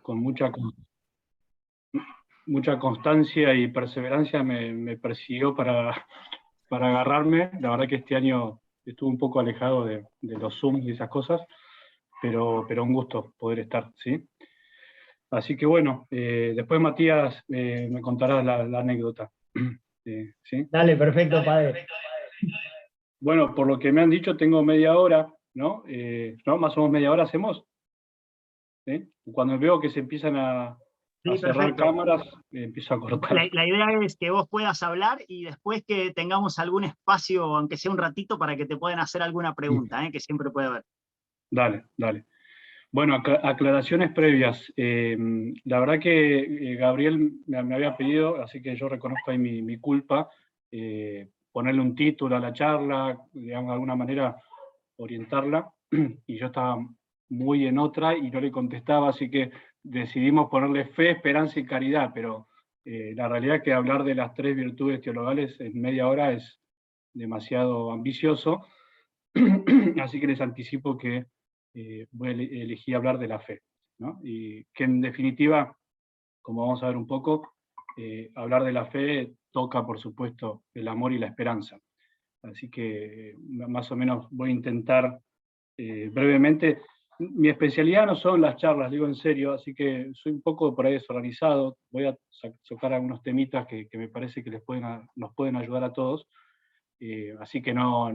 con mucha constancia y perseverancia me persiguió para agarrarme. La verdad que este año estuve un poco alejado de los Zooms y esas cosas, pero un gusto poder estar, ¿sí? Así que bueno, después Matías me contará la anécdota. ¿Sí? Dale, perfecto, padre. Bueno, por lo que me han dicho, tengo media hora, ¿no? ¿No? Más o menos media hora hacemos, ¿sí? Cuando veo que se empiezan a Sí, cerrar perfecto. cámaras, empiezo a cortar. La idea es que vos puedas hablar y después que tengamos algún espacio, aunque sea un ratito, para que te puedan hacer alguna pregunta, que siempre puede haber. Dale, dale. Bueno, aclaraciones previas. La verdad que Gabriel me había pedido, así que yo reconozco ahí mi culpa, ponerle un título a la charla, digamos, de alguna manera orientarla, y yo estaba muy en otra y no le contestaba, así que decidimos ponerle fe, esperanza y caridad, pero la realidad es que hablar de las 3 virtudes teologales en media hora es demasiado ambicioso, así que les anticipo que voy a elegir hablar de la fe, ¿no? Y que en definitiva, como vamos a ver un poco, hablar de la fe toca, por supuesto, el amor y la esperanza. Así que más o menos voy a intentar brevemente. Mi especialidad no son las charlas, digo en serio, así que soy un poco por ahí desorganizado. Voy a sacar algunos temitas que me parece que nos pueden ayudar a todos. Así que no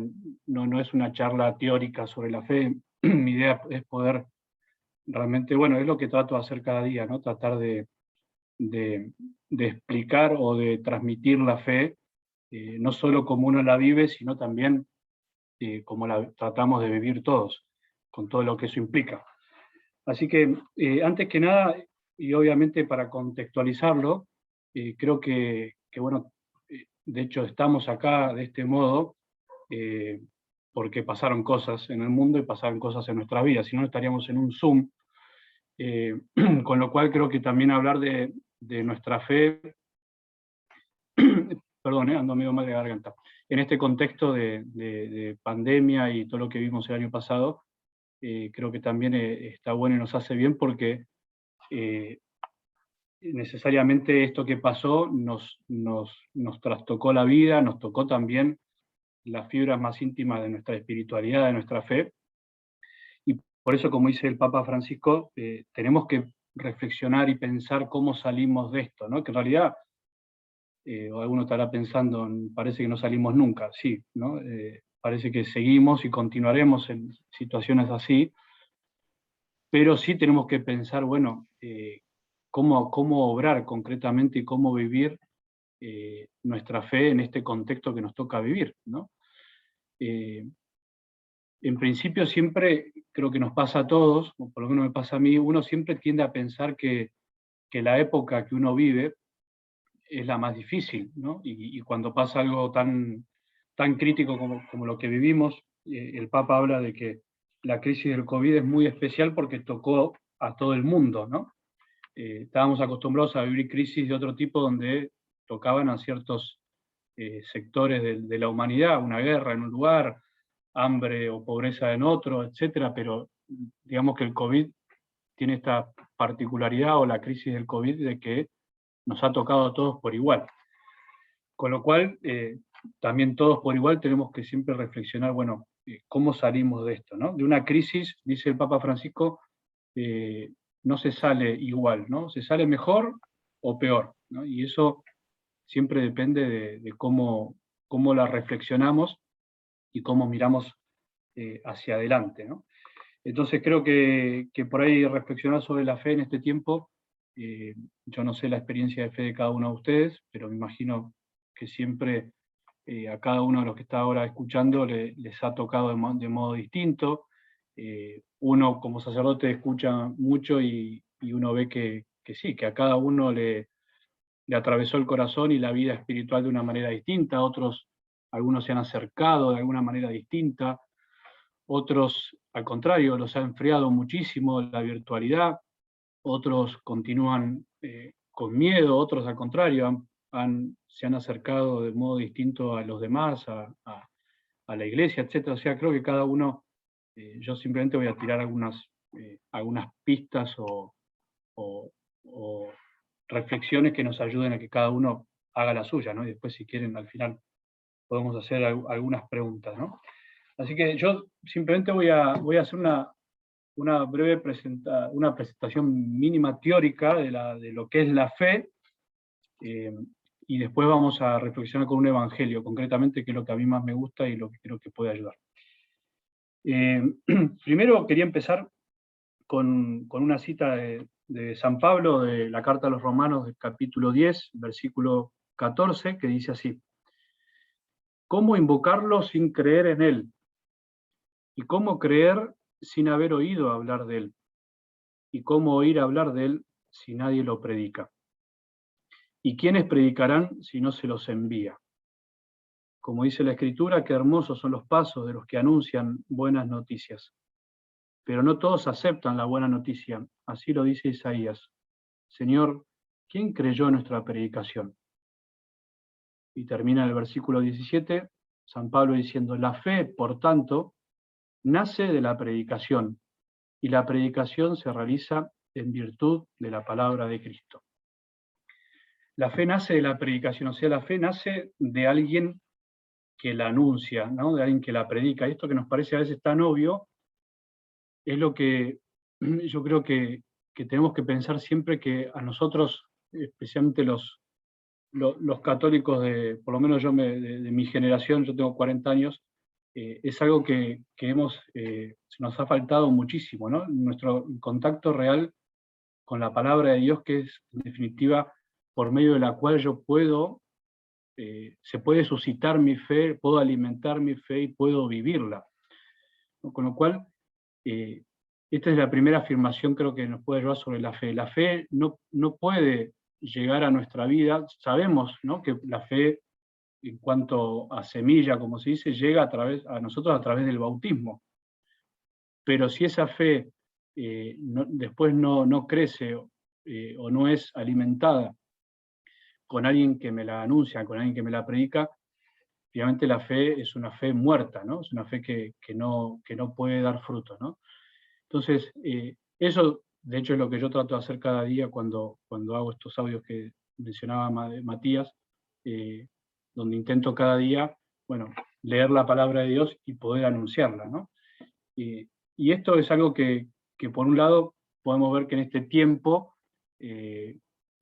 es una charla teórica sobre la fe. Mi idea es poder realmente, bueno, es lo que trato de hacer cada día, ¿no? Tratar de, de explicar o de transmitir la fe, no solo como uno la vive, sino también como la tratamos de vivir todos, con todo lo que eso implica. Así que, antes que nada, y obviamente para contextualizarlo, creo bueno, de hecho estamos acá de este modo, eh, porque pasaron cosas en el mundo y pasaron cosas en nuestras vidas, si no estaríamos en un Zoom, eh, con lo cual creo que también hablar de nuestra fe, perdón, ando medio mal de garganta, en este contexto de pandemia y todo lo que vimos el año pasado, creo que también está bueno y nos hace bien porque eh, necesariamente esto que pasó nos trastocó la vida, nos tocó también las fibras más íntimas de nuestra espiritualidad, de nuestra fe, y por eso, como dice el Papa Francisco, tenemos que reflexionar y pensar cómo salimos de esto, ¿no? Que en realidad, o alguno estará pensando, parece que no salimos nunca, sí, ¿no? Parece que seguimos y continuaremos en situaciones así, pero sí tenemos que pensar, bueno, cómo obrar concretamente y cómo vivir nuestra fe en este contexto que nos toca vivir, ¿no? Eh, en principio siempre, creo que nos pasa a todos, o por lo menos me pasa a mí, uno siempre tiende a pensar que la época que uno vive es la más difícil, ¿no? Y cuando pasa algo tan crítico como lo que vivimos, el Papa habla de que la crisis del COVID es muy especial porque tocó a todo el mundo, ¿no? Estábamos acostumbrados a vivir crisis de otro tipo donde tocaban a ciertos sectores de la humanidad, una guerra en un lugar, hambre o pobreza en otro, etcétera, pero digamos que el COVID tiene esta particularidad, o la crisis del COVID, de que nos ha tocado a todos por igual. Con lo cual, también todos por igual tenemos que siempre reflexionar, bueno, ¿cómo salimos de esto? ¿No? De una crisis, dice el Papa Francisco, eh, no se sale igual, ¿no? Se sale mejor o peor, ¿no? Y eso siempre depende de cómo la reflexionamos y cómo miramos hacia adelante, ¿no? Entonces creo que por ahí reflexionar sobre la fe en este tiempo, yo no sé la experiencia de fe de cada uno de ustedes, pero me imagino que siempre a cada uno de los que está ahora escuchando les ha tocado de modo distinto. Uno como sacerdote escucha mucho y uno ve que sí, que a cada uno le atravesó el corazón y la vida espiritual de una manera distinta, algunos se han acercado de alguna manera distinta, otros al contrario, los ha enfriado muchísimo la virtualidad, otros continúan con miedo, otros al contrario se han acercado de modo distinto a los demás, a la iglesia, etc. O sea, creo que cada uno, yo simplemente voy a tirar algunas pistas o reflexiones que nos ayuden a que cada uno haga la suya, ¿no? Y después, si quieren, al final podemos hacer algunas preguntas, ¿no? Así que yo simplemente voy a hacer una breve presentación mínima teórica de lo que es la fe, y después vamos a reflexionar con un evangelio, concretamente, que es lo que a mí más me gusta y lo que creo que puede ayudar. Primero quería empezar con una cita de San Pablo, de la carta a los Romanos, del capítulo 10, versículo 14, que dice así: ¿cómo invocarlo sin creer en él? ¿Y cómo creer sin haber oído hablar de él? ¿Y cómo oír hablar de él si nadie lo predica? ¿Y quiénes predicarán si no se los envía? Como dice la Escritura, qué hermosos son los pasos de los que anuncian buenas noticias. Pero no todos aceptan la buena noticia. Así lo dice Isaías: Señor, ¿quién creyó en nuestra predicación? Y termina el versículo 17, San Pablo diciendo: la fe, por tanto, nace de la predicación, y la predicación se realiza en virtud de la palabra de Cristo. La fe nace de la predicación, o sea, la fe nace de alguien que la anuncia, ¿no? De alguien que la predica. Y esto que nos parece a veces tan obvio, es lo que yo creo que tenemos que pensar siempre, que a nosotros, especialmente los católicos, por lo menos yo de mi generación, yo tengo 40 años, es algo que se nos ha faltado muchísimo, ¿no? Nuestro contacto real con la palabra de Dios, que es, en definitiva, por medio de la cual yo se puede suscitar mi fe, puedo alimentar mi fe y puedo vivirla, ¿no? Con lo cual, esta es la primera afirmación, creo, que nos puede ayudar sobre la fe. La fe no puede llegar a nuestra vida. Sabemos, ¿no?, que la fe, en cuanto a semilla, como se dice, llega a nosotros a través del bautismo. Pero si esa fe después no crece, o no es alimentada con alguien que me la anuncia, con alguien que me la predica, obviamente la fe es una fe muerta, ¿no? Es una fe que no puede dar fruto, ¿no? Entonces, eso, de hecho, es lo que yo trato de hacer cada día cuando hago estos audios que mencionaba Matías, donde intento cada día, bueno, leer la palabra de Dios y poder anunciarla, ¿no? Y esto es algo que por un lado podemos ver que en este tiempo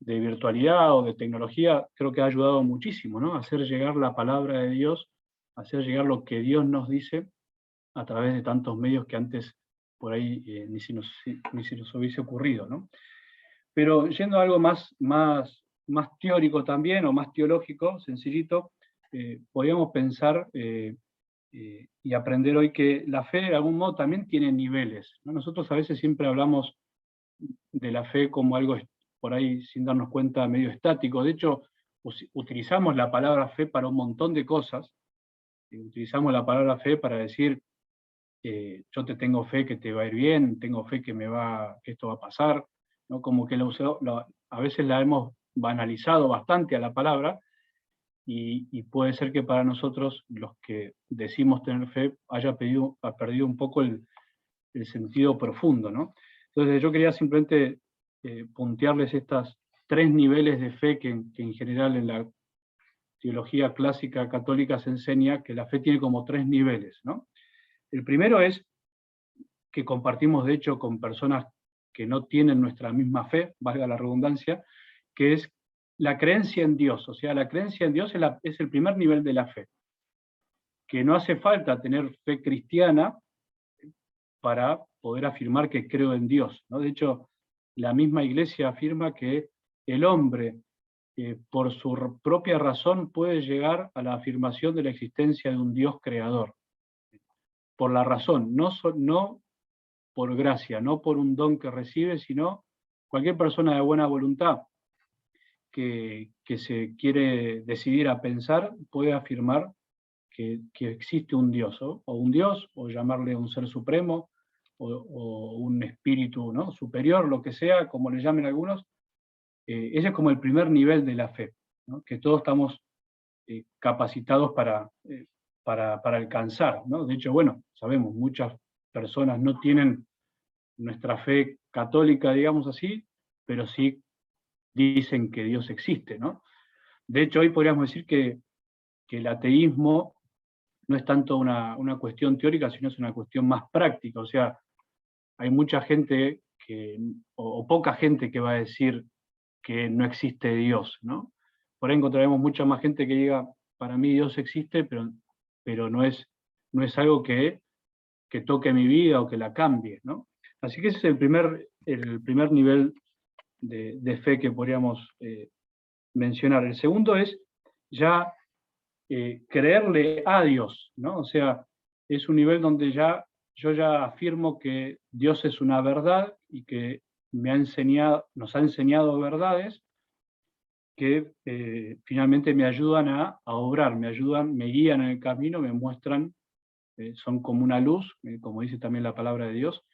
de virtualidad o de tecnología, creo que ha ayudado muchísimo, ¿no? A hacer llegar la palabra de Dios, a hacer llegar lo que Dios nos dice a través de tantos medios que antes por ahí ni se nos hubiese ocurrido, ¿no? Pero yendo a algo más teórico también, o más teológico, sencillito, podríamos pensar y aprender hoy que la fe, de algún modo, también tiene niveles, ¿no? Nosotros a veces siempre hablamos de la fe como algo, por ahí, sin darnos cuenta, medio estático. De hecho, utilizamos la palabra fe para un montón de cosas. Utilizamos la palabra fe para decir, yo te tengo fe que te va a ir bien, tengo fe que esto va a pasar, ¿no? Como que a veces la hemos banalizado bastante a la palabra, y puede ser que para nosotros, los que decimos tener fe, ha perdido un poco el sentido profundo, ¿no? Entonces yo quería simplemente puntearles estos 3 niveles de fe que en general en la teología clásica católica se enseña, que la fe tiene como 3 niveles, ¿no? El primero es que compartimos, de hecho, con personas que no tienen nuestra misma fe, valga la redundancia, que es la creencia en Dios. O sea, la creencia en Dios es el primer nivel de la fe, que no hace falta tener fe cristiana para poder afirmar que creo en Dios, ¿no? De hecho, la misma Iglesia afirma que el hombre, por su propia razón, puede llegar a la afirmación de la existencia de un Dios creador. Por la razón, no por gracia, no por un don que recibe, sino cualquier persona de buena voluntad que se quiere decidir a pensar, puede afirmar que existe un Dios, o un Dios, o llamarle un ser supremo, o un espíritu, ¿no?, superior, lo que sea, como le llamen algunos. Ese es como el primer nivel de la fe, ¿no?, que todos estamos capacitados para alcanzar, ¿no? De hecho, bueno, sabemos, muchas personas no tienen nuestra fe católica, digamos así, pero sí dicen que Dios existe, ¿no? De hecho, hoy podríamos decir que el ateísmo no es tanto una cuestión teórica, sino es una cuestión más práctica. O sea, hay mucha gente o poca gente que va a decir que no existe Dios, ¿no? Por ahí encontraremos mucha más gente que diga, para mí Dios existe, pero no es algo que toque mi vida o que la cambie, ¿no? Así que ese es el primer nivel de fe que podríamos mencionar. El segundo es ya creerle a Dios, ¿no? O sea, es un nivel donde yo ya afirmo que Dios es una verdad y que nos ha enseñado verdades que finalmente me ayudan a obrar, me guían en el camino, me muestran, son como una luz, como dice también la palabra de Dios,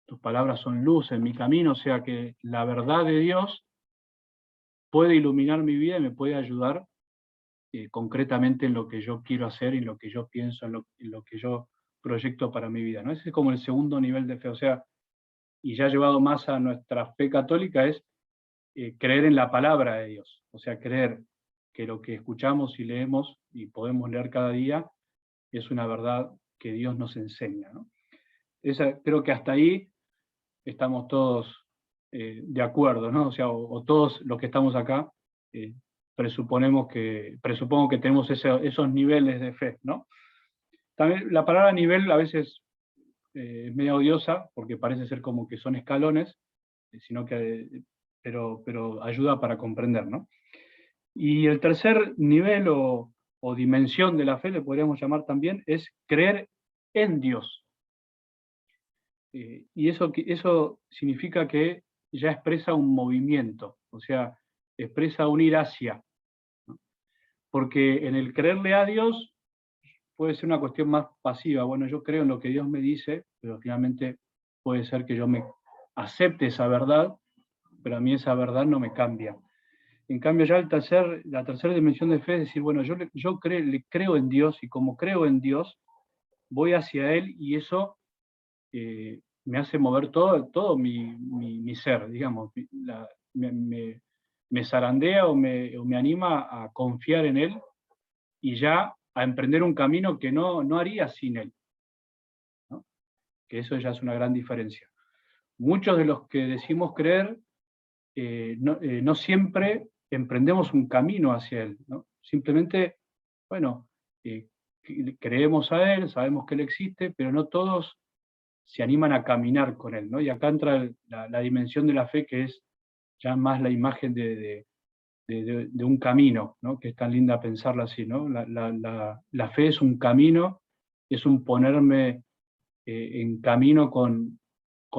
tus palabras son luz en mi camino, o sea que la verdad de Dios puede iluminar mi vida y me puede ayudar concretamente en lo que yo quiero hacer y en lo que yo pienso, en lo que yo proyecto para mi vida, ¿no? Ese es como el segundo nivel de fe, o sea, y ya llevado más a nuestra fe católica es creer en la palabra de Dios, o sea, creer que lo que escuchamos y leemos y podemos leer cada día es una verdad que Dios nos enseña, ¿no? Creo que hasta ahí estamos todos de acuerdo, ¿no? O sea, o todos los que estamos acá eh, presupongo que tenemos esos niveles de fe, ¿no? También la palabra nivel a veces es medio odiosa, porque parece ser como que son escalones, sino que, pero ayuda para comprender, ¿no? Y el tercer nivel o dimensión de la fe, le podríamos llamar también, es creer en Dios. Y eso significa que ya expresa un movimiento, o sea, expresa un ir hacia, ¿no? Porque en el creerle a Dios puede ser una cuestión más pasiva. Bueno, yo creo en lo que Dios me dice, pero finalmente puede ser que yo me acepte esa verdad, pero a mí esa verdad no me cambia. En cambio, ya la tercera dimensión de fe es decir, bueno, yo creo en Dios y como creo en Dios, voy hacia Él y eso me hace mover todo mi ser, digamos. Me zarandea o me anima a confiar en Él y ya a emprender un camino que no haría sin Él, ¿no? Que eso ya es una gran diferencia. Muchos de los que decimos creer no siempre emprendemos un camino hacia Él, ¿no? Simplemente, bueno, creemos a Él, sabemos que Él existe, pero no todos se animan a caminar con Él, ¿no? Y acá entra la dimensión de la fe, que es ya más la imagen de un camino, ¿no? Que es tan linda pensarla así, ¿no? La fe es un camino, es un ponerme en camino con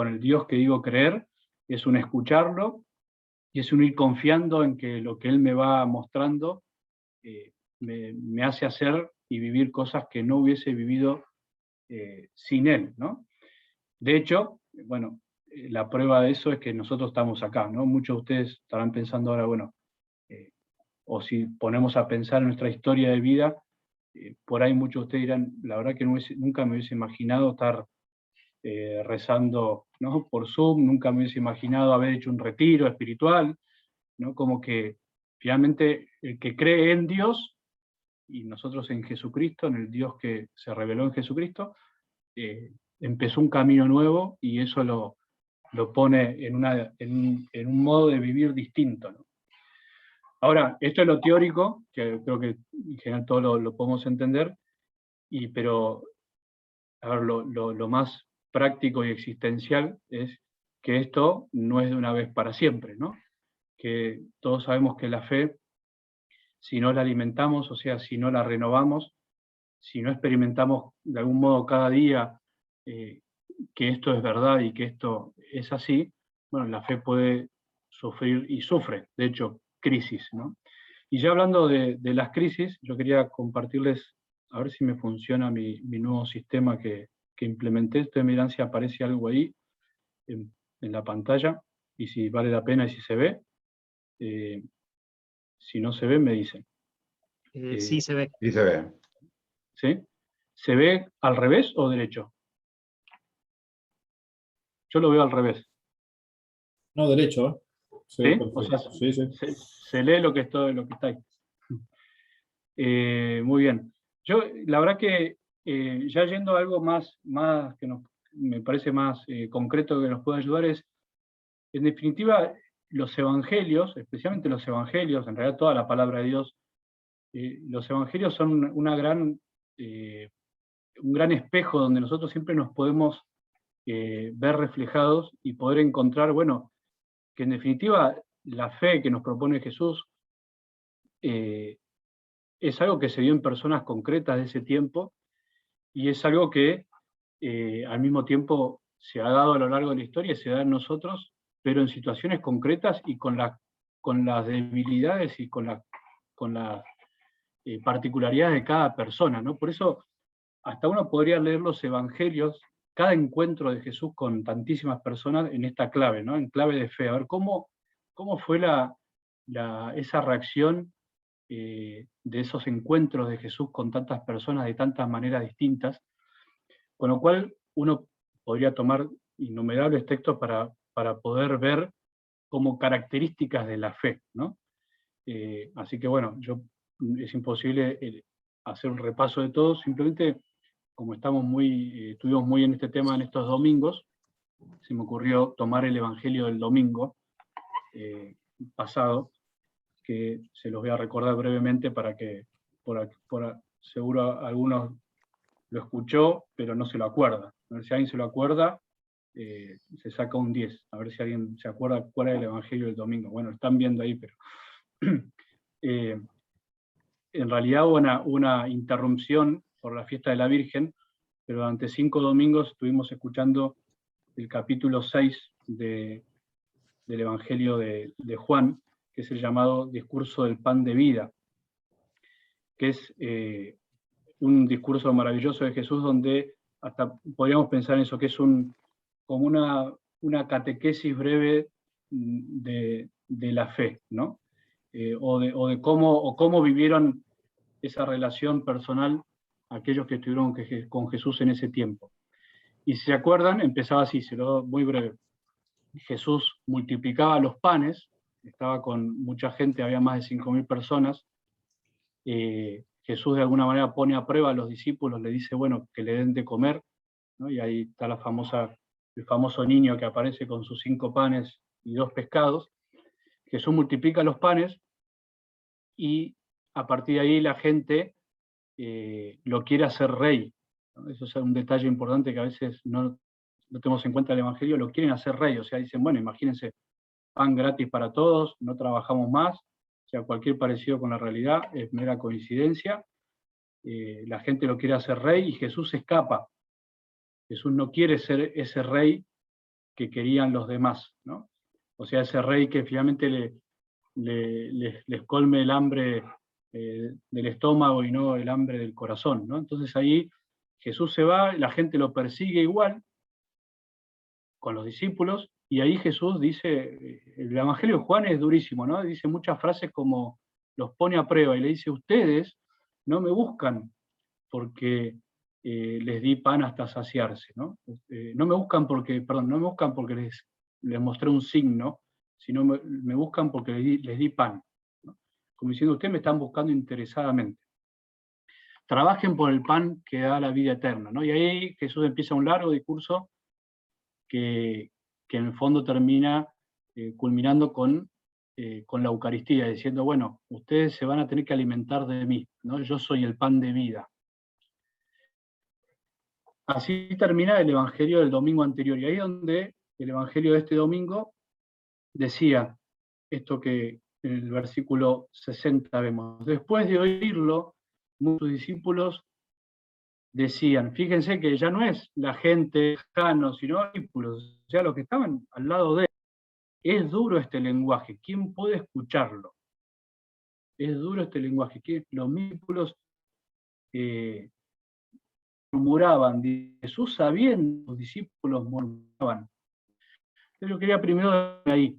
el Dios que digo creer, es un escucharlo y es un ir confiando en que lo que Él me va mostrando me hace hacer y vivir cosas que no hubiese vivido sin Él, ¿no? De hecho, bueno, la prueba de eso es que nosotros estamos acá, ¿no? Muchos de ustedes estarán pensando ahora, bueno, o si ponemos a pensar en nuestra historia de vida, por ahí muchos de ustedes dirán, la verdad que nunca me hubiese imaginado estar rezando, ¿no? Por Zoom, nunca me hubiese imaginado haber hecho un retiro espiritual, ¿no? Como que finalmente el que cree en Dios, y nosotros en Jesucristo, en el Dios que se reveló en Jesucristo, empezó un camino nuevo y eso lo pone en un modo de vivir distinto, ¿no? Ahora, esto es lo teórico, que creo que en general todos lo podemos entender, pero a ver, lo más práctico y existencial es que esto no es de una vez para siempre, ¿no? Que todos sabemos que la fe, si no la alimentamos, o sea, si no la renovamos, si no experimentamos de algún modo cada día que esto es verdad y que esto es así, bueno, la fe puede sufrir y sufre, de hecho, crisis, ¿no? Y ya hablando de las crisis, yo quería compartirles, a ver si me funciona mi nuevo sistema que implementé. Estoy mirando si aparece algo ahí en la pantalla y si vale la pena y si se ve. Si no se ve, me dicen. Sí, se ve. Sí se ve. ¿Sí? ¿Se ve al revés o derecho? Yo lo veo al revés. No, derecho, ¿eh? Sí, ¿Sí? perfecto. O sea, Sí, sí. se lee lo que está ahí. Muy bien. Yo, la verdad que ya yendo a algo más que me parece más concreto que nos puede ayudar es, en definitiva, los evangelios, especialmente los evangelios, en realidad toda la palabra de Dios, los evangelios son un gran espejo donde nosotros siempre nos podemos ver reflejados y poder encontrar, bueno, que en definitiva la fe que nos propone Jesús eh, es algo que se dio en personas concretas de ese tiempo y es algo que al mismo tiempo se ha dado a lo largo de la historia y se da en nosotros, pero en situaciones concretas y con las debilidades y con las particularidades de cada persona, ¿no? Por eso hasta uno podría leer los evangelios, cada encuentro de Jesús con tantísimas personas en esta clave, ¿no? En clave de fe. A ver, ¿cómo fue esa reacción de esos encuentros de Jesús con tantas personas de tantas maneras distintas? Con lo cual uno podría tomar innumerables textos para poder ver como características de la fe, ¿no? Así que bueno, es imposible hacer un repaso de todo, simplemente como estuvimos muy en este tema en estos domingos, se me ocurrió tomar el Evangelio del domingo pasado, que se los voy a recordar brevemente para que, seguro algunos lo escuchó, pero no se lo acuerda. A ver si alguien se lo acuerda, se saca un 10. A ver si alguien se acuerda cuál es el Evangelio del domingo. Bueno, están viendo ahí, pero en realidad hubo una interrupción por la fiesta de la Virgen, pero durante 5 domingos estuvimos escuchando el capítulo 6 del Evangelio de Juan, que es el llamado discurso del pan de vida, que es un discurso maravilloso de Jesús donde hasta podríamos pensar en eso, que es como una catequesis breve de la fe, ¿no? O de cómo vivieron esa relación personal aquellos que estuvieron con Jesús en ese tiempo. Y si se acuerdan, empezaba así, se lo doy muy breve. Jesús multiplicaba los panes, estaba con mucha gente, había más de 5.000 personas. Jesús de alguna manera pone a prueba a los discípulos, le dice, bueno, que le den de comer, ¿no? Y ahí está el famoso niño que aparece con sus 5 panes y 2 pescados. Jesús multiplica los panes y a partir de ahí la gente lo quiere hacer rey, ¿no? Eso es un detalle importante que a veces no tenemos en cuenta el Evangelio, lo quieren hacer rey, o sea, dicen, bueno, imagínense, pan gratis para todos, no trabajamos más, o sea, cualquier parecido con la realidad es mera coincidencia, la gente lo quiere hacer rey y Jesús escapa. Jesús no quiere ser ese rey que querían los demás, ¿no? O sea, ese rey que finalmente les colme el hambre del estómago y no el hambre del corazón, ¿no? Entonces ahí Jesús se va, la gente lo persigue igual con los discípulos, y ahí Jesús dice, el Evangelio de Juan es durísimo, ¿no? Dice muchas frases como los pone a prueba y le dice, ustedes no me buscan porque les di pan hasta saciarse, ¿no? No me buscan porque les mostré un signo, sino me buscan porque les di pan, ¿no? Como diciendo, ustedes me están buscando interesadamente. Trabajen por el pan que da la vida eterna, ¿no? Y ahí Jesús empieza un largo discurso que en el fondo termina culminando con la Eucaristía, diciendo, bueno, ustedes se van a tener que alimentar de mí, ¿no? Yo soy el pan de vida. Así termina el Evangelio del domingo anterior, y ahí es donde el Evangelio de este domingo decía esto que en el versículo 60 vemos. Después de oírlo, muchos discípulos decían, fíjense que ya no es la gente lejana, sino discípulos, o sea, los que estaban al lado de él. Es duro este lenguaje, ¿quién puede escucharlo? Es duro este lenguaje, que los discípulos murmuraban, Jesús sabiendo, los discípulos murmuraban. Yo quería primero ahí,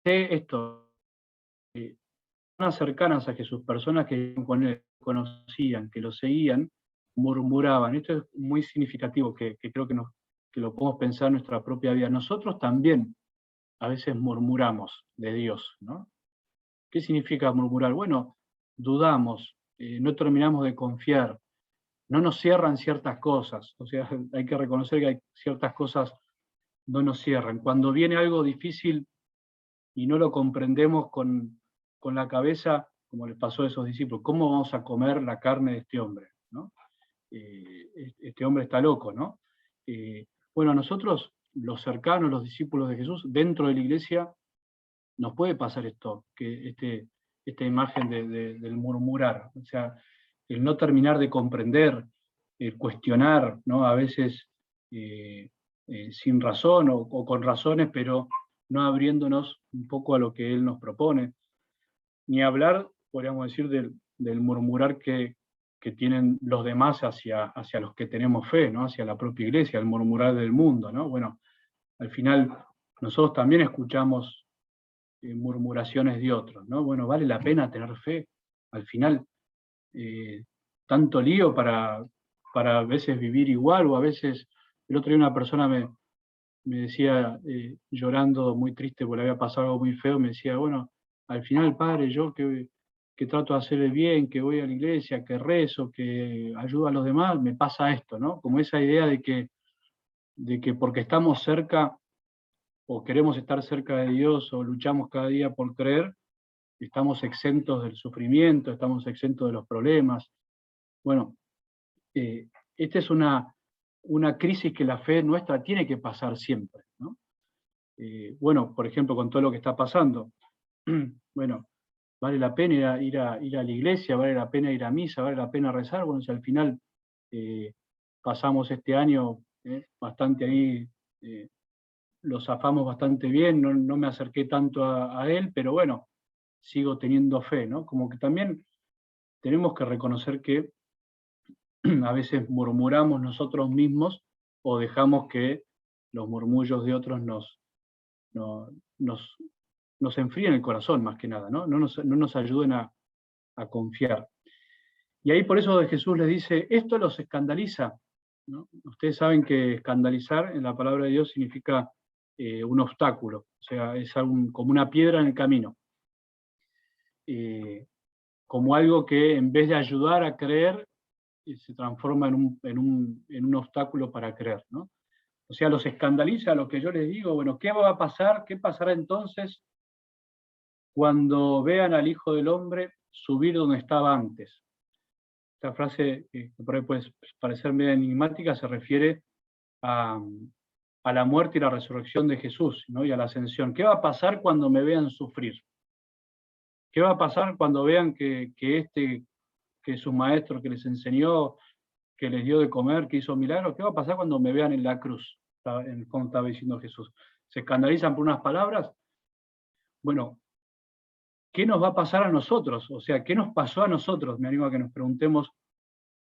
esto, personas cercanas a Jesús, personas que con él conocían, que lo seguían, murmuraban. Esto es muy significativo, que creo que lo podemos pensar en nuestra propia vida. Nosotros también a veces murmuramos de Dios, ¿no? ¿Qué significa murmurar? Bueno, dudamos, no terminamos de confiar, no nos cierran ciertas cosas, o sea, hay que reconocer que hay ciertas cosas no nos cierran. Cuando viene algo difícil y no lo comprendemos con la cabeza, como les pasó a esos discípulos, ¿cómo vamos a comer la carne de este hombre? ¿No? Este hombre está loco, ¿no? Bueno, a nosotros, los cercanos, los discípulos de Jesús, dentro de la iglesia, nos puede pasar esto, que esta imagen del murmurar, o sea, el no terminar de comprender, el cuestionar, ¿no? A veces sin razón o con razones, pero no abriéndonos un poco a lo que Él nos propone. Ni hablar, podríamos decir, del murmurar que tienen los demás hacia los que tenemos fe, ¿no? Hacia la propia iglesia, el murmurar del mundo, ¿no? Bueno, al final nosotros también escuchamos murmuraciones de otros, ¿no? Bueno, ¿vale la pena tener fe? Al final, tanto lío para a veces vivir igual, o a veces, el otro día una persona me decía, llorando, muy triste porque le había pasado algo muy feo, me decía, bueno, al final, padre, yo que trato de hacer el bien, que voy a la iglesia, que rezo, que ayudo a los demás, me pasa esto, ¿no? Como esa idea de que porque estamos cerca o queremos estar cerca de Dios o luchamos cada día por creer, estamos exentos del sufrimiento, estamos exentos de los problemas. Bueno, esta es una crisis que la fe nuestra tiene que pasar siempre, ¿no? Bueno, por ejemplo, con todo lo que está pasando, bueno, ¿vale la pena ir a la iglesia? ¿Vale la pena ir a misa? ¿Vale la pena rezar? Bueno, si al final pasamos este año bastante ahí, lo zafamos bastante bien, no me acerqué tanto a él, pero bueno, sigo teniendo fe, ¿no? Como que también tenemos que reconocer que a veces murmuramos nosotros mismos o dejamos que los murmullos de otros nos enfríen el corazón, más que nada, ¿no? No nos ayuden a confiar. Y ahí por eso Jesús les dice, esto los escandaliza, ¿no? Ustedes saben que escandalizar en la palabra de Dios significa un obstáculo, o sea, es como una piedra en el camino. Como algo que en vez de ayudar a creer, se transforma en un obstáculo para creer, ¿no? O sea, los escandaliza lo que yo les digo. Bueno, ¿qué va a pasar? ¿Qué pasará entonces cuando vean al Hijo del Hombre subir donde estaba antes? Esta frase, que por ahí puede parecer medio enigmática, se refiere a la muerte y la resurrección de Jesús, ¿no? Y a la ascensión. ¿Qué va a pasar cuando me vean sufrir? ¿Qué va a pasar cuando vean que su maestro que les enseñó, que les dio de comer, que hizo milagros? ¿Qué va a pasar cuando me vean en la cruz? En el fondo estaba diciendo Jesús. ¿Se escandalizan por unas palabras? Bueno, ¿qué nos va a pasar a nosotros? O sea, ¿qué nos pasó a nosotros? Me animo a que nos preguntemos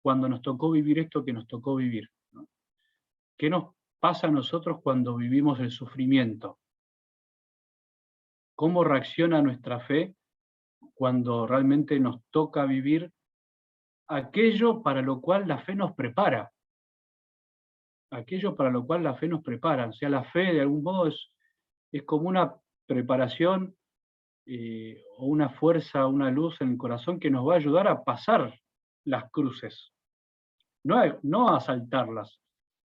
cuando nos tocó vivir esto que nos tocó vivir, ¿no? ¿Qué nos pasa a nosotros cuando vivimos el sufrimiento? ¿Cómo reacciona nuestra fe cuando realmente nos toca vivir aquello para lo cual la fe nos prepara? Aquello para lo cual la fe nos prepara. O sea, la fe de algún modo es como una preparación o una fuerza, una luz en el corazón que nos va a ayudar a pasar las cruces. No a saltarlas,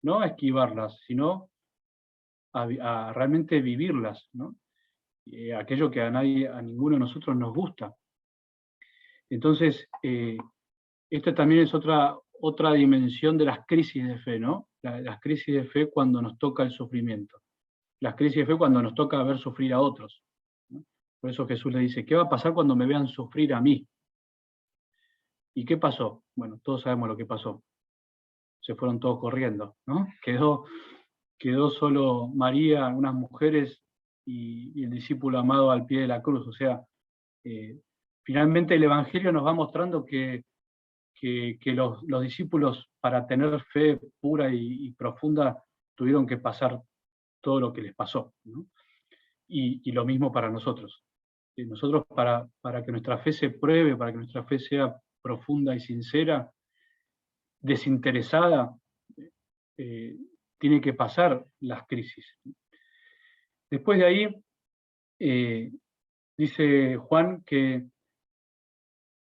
no a esquivarlas, sino a realmente vivirlas, ¿no? Aquello que a ninguno de nosotros nos gusta. Entonces, esta también es otra dimensión de las crisis de fe, ¿no? Las crisis de fe cuando nos toca el sufrimiento. Las crisis de fe cuando nos toca ver sufrir a otros, ¿no? Por eso Jesús le dice, ¿qué va a pasar cuando me vean sufrir a mí? ¿Y qué pasó? Bueno, todos sabemos lo que pasó. Se fueron todos corriendo, ¿no? Quedó solo María, unas mujeres y el discípulo amado al pie de la cruz. O sea, finalmente el Evangelio nos va mostrando que los discípulos, para tener fe pura y profunda, tuvieron que pasar todo lo que les pasó, ¿no? Y lo mismo para nosotros. Nosotros, para que nuestra fe se pruebe, para que nuestra fe sea profunda y sincera, desinteresada, tiene que pasar las crisis. Después de ahí, dice Juan que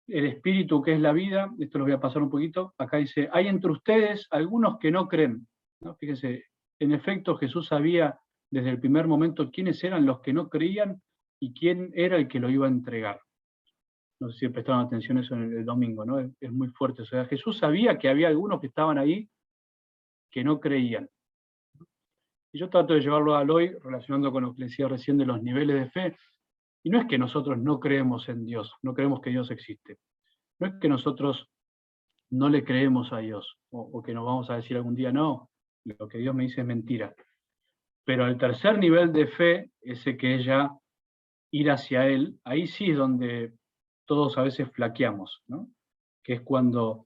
el espíritu que es la vida, esto lo voy a pasar un poquito, acá dice, hay entre ustedes algunos que no creen, ¿no? Fíjense, en efecto Jesús sabía desde el primer momento quiénes eran los que no creían y quién era el que lo iba a entregar. No sé si prestaron atención a eso en el domingo, ¿no? Es muy fuerte. O sea, Jesús sabía que había algunos que estaban ahí que no creían. Y yo trato de llevarlo al hoy, relacionando con lo que les decía recién de los niveles de fe. Y no es que nosotros no creemos en Dios, no creemos que Dios existe. No es que nosotros no le creemos a Dios, o que nos vamos a decir algún día, no, lo que Dios me dice es mentira. Pero el tercer nivel de fe, ese que es ya ir hacia Él, ahí sí es donde todos a veces flaqueamos, ¿no? Que es cuando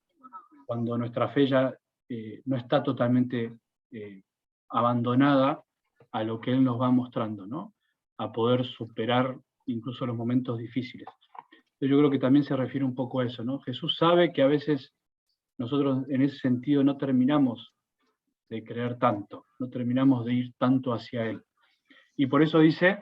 nuestra fe ya no está totalmente abandonada a lo que Él nos va mostrando, ¿no? A poder superar incluso los momentos difíciles. Yo creo que también se refiere un poco a eso, ¿no? Jesús sabe que a veces nosotros en ese sentido no terminamos de creer tanto, no terminamos de ir tanto hacia Él. Y por eso dice,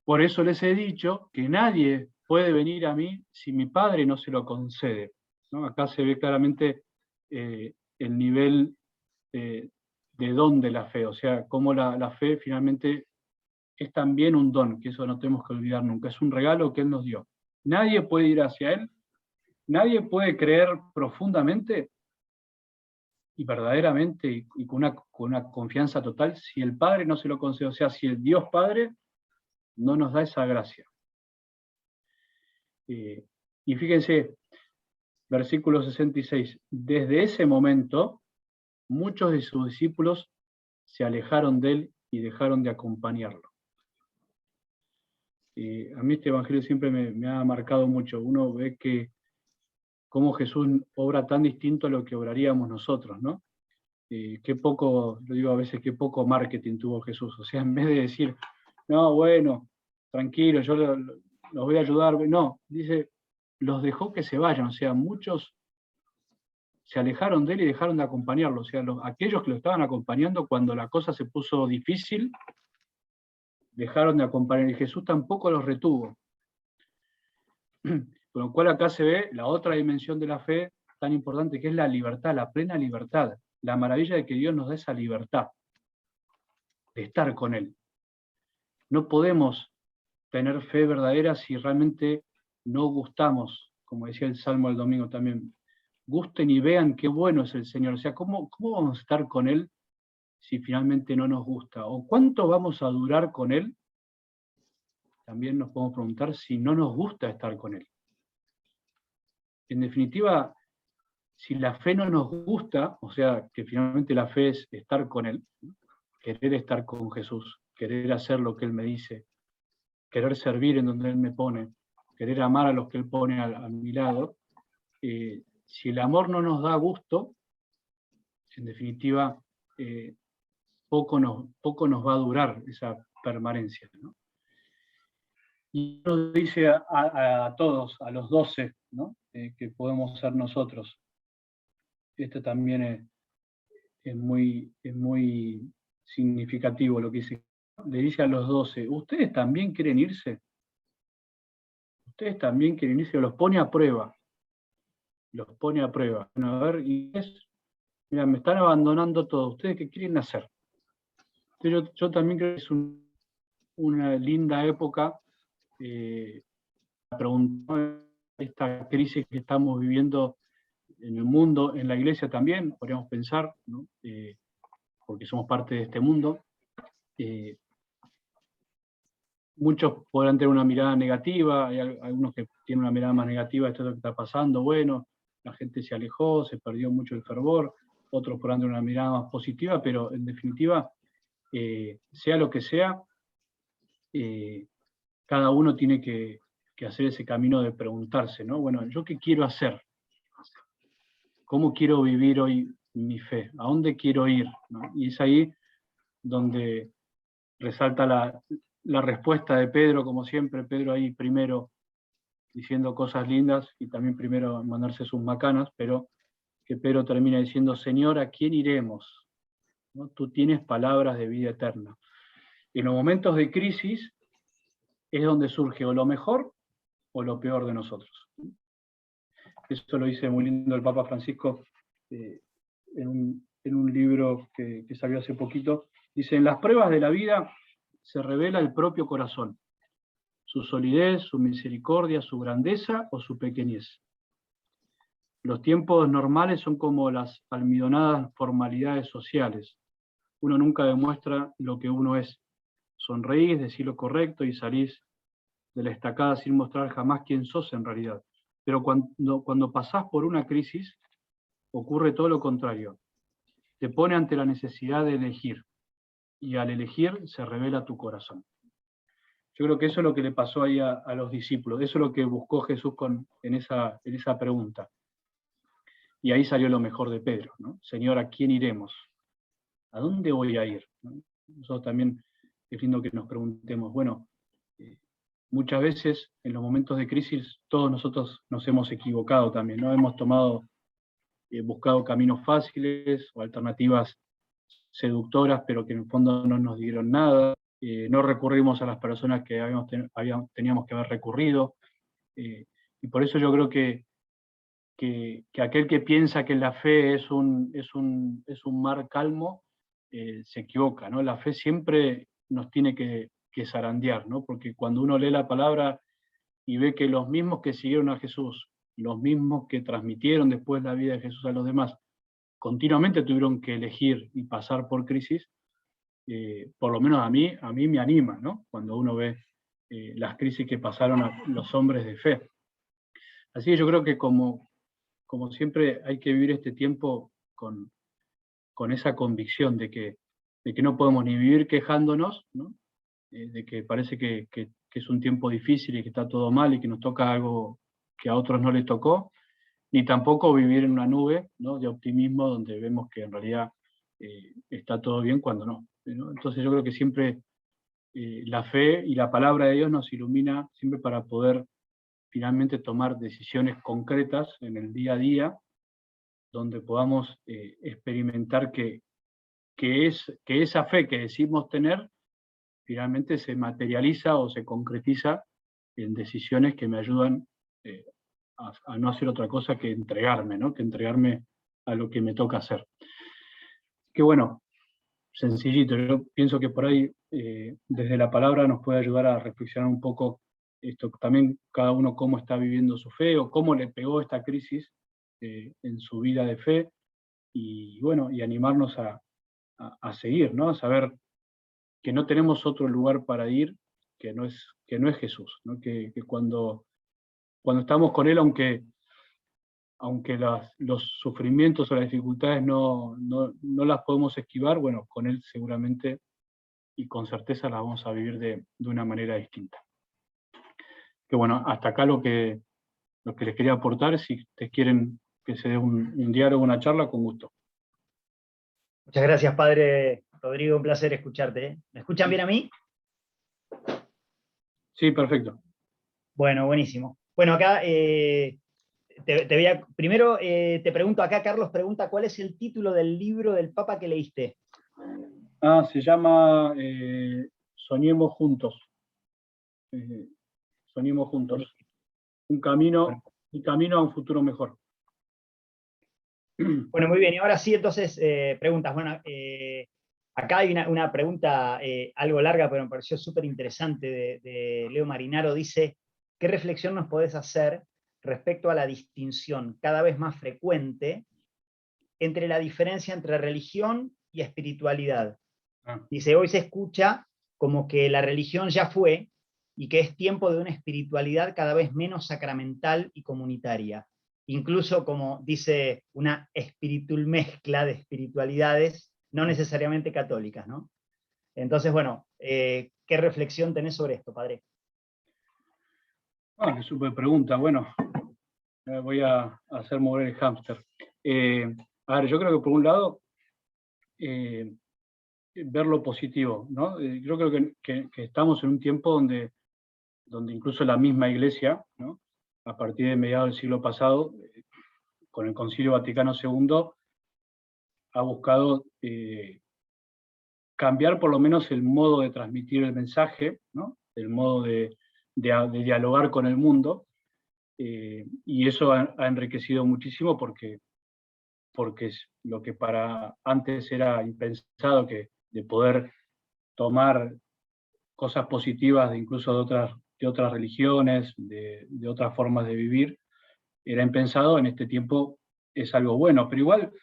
por eso les he dicho que nadie puede venir a mí si mi Padre no se lo concede, ¿no? Acá se ve claramente el nivel de don de la fe, o sea, cómo la fe finalmente es también un don, que eso no tenemos que olvidar nunca, es un regalo que Él nos dio. Nadie puede ir hacia Él, nadie puede creer profundamente y verdaderamente y con una confianza total si el Padre no se lo concede, o sea, si el Dios Padre no nos da esa gracia. Y fíjense, versículo 66, desde ese momento muchos de sus discípulos se alejaron de Él y dejaron de acompañarlo. A mí este evangelio siempre me ha marcado mucho. Uno ve que cómo Jesús obra tan distinto a lo que obraríamos nosotros, ¿no? Qué poco, lo digo a veces, qué poco marketing tuvo Jesús. O sea, en vez de decir, no, bueno, tranquilo, yo los voy a ayudar, no, dice, los dejó que se vayan. O sea, muchos se alejaron de Él y dejaron de acompañarlo. O sea, aquellos que lo estaban acompañando cuando la cosa se puso difícil, dejaron de acompañar, y Jesús tampoco los retuvo. Con lo cual acá se ve la otra dimensión de la fe tan importante, que es la libertad, la plena libertad, la maravilla de que Dios nos da esa libertad de estar con Él. No podemos tener fe verdadera si realmente no gustamos, como decía el Salmo del domingo también, gusten y vean qué bueno es el Señor. O sea, ¿cómo vamos a estar con Él si finalmente no nos gusta? ¿O cuánto vamos a durar con Él? También nos podemos preguntar si no nos gusta estar con Él. En definitiva, si la fe no nos gusta, o sea, que finalmente la fe es estar con Él, querer estar con Jesús, querer hacer lo que Él me dice, querer servir en donde Él me pone, querer amar a los que Él pone a mi lado, si el amor no nos da gusto, en definitiva, poco nos va a durar esa permanencia, ¿no? Y nos dice a todos, a los 12, ¿no? Que podemos ser nosotros. Esto también es muy significativo lo que dice. Le dice a los 12, ¿ustedes también quieren irse? ¿Ustedes también quieren irse? Los pone a prueba. Los pone a prueba. Bueno, a ver, mira, me están abandonando todos. ¿Ustedes qué quieren hacer? Entonces yo también creo que es una linda época para preguntar esta crisis que estamos viviendo en el mundo, en la iglesia también, podríamos pensar, ¿no? Porque somos parte de este mundo. Muchos podrán tener una mirada negativa, hay algunos que tienen una mirada más negativa, esto es lo que está pasando, bueno, la gente se alejó, se perdió mucho el fervor, otros podrán tener una mirada más positiva, pero en definitiva, sea lo que sea, cada uno tiene que hacer ese camino de preguntarse, ¿no? Bueno, ¿yo qué quiero hacer? ¿Cómo quiero vivir hoy mi fe? ¿A dónde quiero ir? ¿No? Y es ahí donde resalta la respuesta de Pedro, como siempre, Pedro ahí primero diciendo cosas lindas y también primero mandarse sus macanas, pero que Pedro termina diciendo, Señor, ¿a quién iremos? ¿no? Tú tienes palabras de vida eterna. En los momentos de crisis es donde surge o lo mejor o lo peor de nosotros. Eso lo dice muy lindo el Papa Francisco en un libro que salió hace poquito. Dice, en las pruebas de la vida se revela el propio corazón, su solidez, su misericordia, su grandeza o su pequeñez. Los tiempos normales son como las almidonadas formalidades sociales. Uno nunca demuestra lo que uno es. Sonreís, decís lo correcto y salís de la estacada sin mostrar jamás quién sos en realidad. Pero cuando pasás por una crisis, ocurre todo lo contrario. Te pone ante la necesidad de elegir, y al elegir se revela tu corazón. Yo creo que eso es lo que le pasó ahí a los discípulos, eso es lo que buscó Jesús en esa pregunta. Y ahí salió lo mejor de Pedro, ¿no? Señor, ¿a quién iremos? ¿A dónde voy a ir? ¿No? Nosotros también es lindo que nos preguntemos, bueno, muchas veces en los momentos de crisis todos nosotros nos hemos equivocado también, ¿no? Hemos buscado caminos fáciles o alternativas seductoras, pero que en el fondo no nos dieron nada. No recurrimos a las personas que teníamos que haber recurrido. Y por eso yo creo que aquel que piensa que la fe es un mar calmo, se equivoca, ¿no? La fe siempre nos tiene que zarandear, ¿no? Porque cuando uno lee la palabra y ve que los mismos que siguieron a Jesús, los mismos que transmitieron después la vida de Jesús a los demás, continuamente tuvieron que elegir y pasar por crisis, por lo menos a mí me anima, ¿no? Cuando uno ve las crisis que pasaron a los hombres de fe. Así que yo creo que como siempre hay que vivir este tiempo con esa convicción de que no podemos ni vivir quejándonos, ¿no? De que parece que es un tiempo difícil y que está todo mal y que nos toca algo que a otros no les tocó, ni tampoco vivir en una nube, ¿no? De optimismo donde vemos que en realidad está todo bien cuando no, ¿no? Entonces yo creo que siempre la fe y la palabra de Dios nos ilumina siempre para poder finalmente tomar decisiones concretas en el día a día, donde podamos experimentar que esa fe que decimos tener finalmente se materializa o se concretiza en decisiones que me ayudan a no hacer otra cosa que entregarme, ¿no? Que entregarme a lo que me toca hacer. Que bueno, sencillito, yo pienso que por ahí desde la palabra nos puede ayudar a reflexionar un poco esto, también cada uno cómo está viviendo su fe o cómo le pegó esta crisis en su vida de fe, y bueno, y animarnos a seguir, ¿no? A saber que no tenemos otro lugar para ir que no es Jesús, ¿no? Que cuando estamos con Él, aunque los sufrimientos o las dificultades no las podemos esquivar, bueno, con Él seguramente y con certeza las vamos a vivir de una manera distinta. Que bueno, hasta acá lo que les quería aportar. Si ustedes quieren que se dé un diálogo, una charla, con gusto. Muchas gracias, Padre Rodrigo, un placer escucharte, ¿eh? ¿Me escuchan bien a mí? Sí, perfecto. Bueno, buenísimo. Bueno, acá primero te pregunto acá, Carlos pregunta, ¿cuál es el título del libro del Papa que leíste? Se llama Soñemos Juntos. Soñemos Juntos. Un camino a un futuro mejor. Bueno, muy bien. Y ahora sí, entonces, preguntas. Bueno, acá hay una pregunta algo larga, pero me pareció súper interesante de Leo Marinaro. Dice, ¿qué reflexión nos podés hacer respecto a la distinción cada vez más frecuente entre la diferencia entre religión y espiritualidad? Dice, hoy se escucha como que la religión ya fue y que es tiempo de una espiritualidad cada vez menos sacramental y comunitaria. Incluso, como dice, una espiritual mezcla de espiritualidades, no necesariamente católicas, ¿no? Entonces, bueno, ¿qué reflexión tenés sobre esto, padre? Qué súper pregunta. Bueno, voy a hacer mover el hámster. A ver, yo creo que por un lado, ver lo positivo, ¿no? Yo creo que estamos en un tiempo donde incluso la misma Iglesia, ¿no? A partir de mediados del siglo pasado, con el Concilio Vaticano II, ha buscado cambiar por lo menos el modo de transmitir el mensaje, ¿no? El modo de dialogar con el mundo, y eso ha enriquecido muchísimo porque es lo que para antes era impensado, que de poder tomar cosas positivas incluso de otras religiones, de otras formas de vivir, era impensado. En este tiempo es algo bueno, pero igual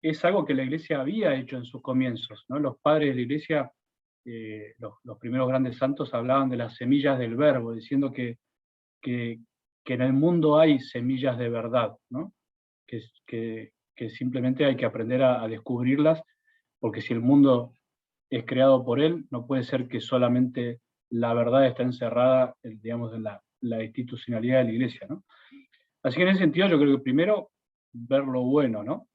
es algo que la Iglesia había hecho en sus comienzos, ¿no? Los padres de la Iglesia, los primeros grandes santos, hablaban de las semillas del verbo, diciendo que en el mundo hay semillas de verdad, ¿no? Que simplemente hay que aprender a descubrirlas, porque si el mundo es creado por él, no puede ser que solamente la verdad está encerrada, digamos, en la institucionalidad de la Iglesia, ¿no? Así que en ese sentido yo creo que primero ver lo bueno, ¿no?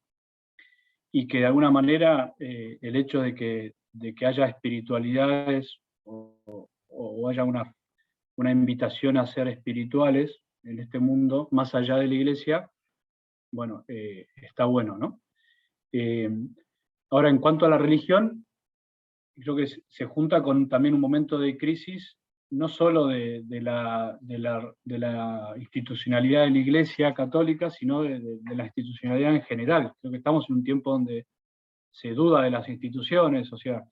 Y que de alguna manera el hecho de que haya espiritualidades o haya una invitación a ser espirituales en este mundo, más allá de la Iglesia, bueno, está bueno, ¿no? Ahora, en cuanto a la religión, creo que se junta con también un momento de crisis, no solo de la institucionalidad de la Iglesia católica, sino de la institucionalidad en general. Creo que estamos en un tiempo donde se duda de las instituciones, o sea,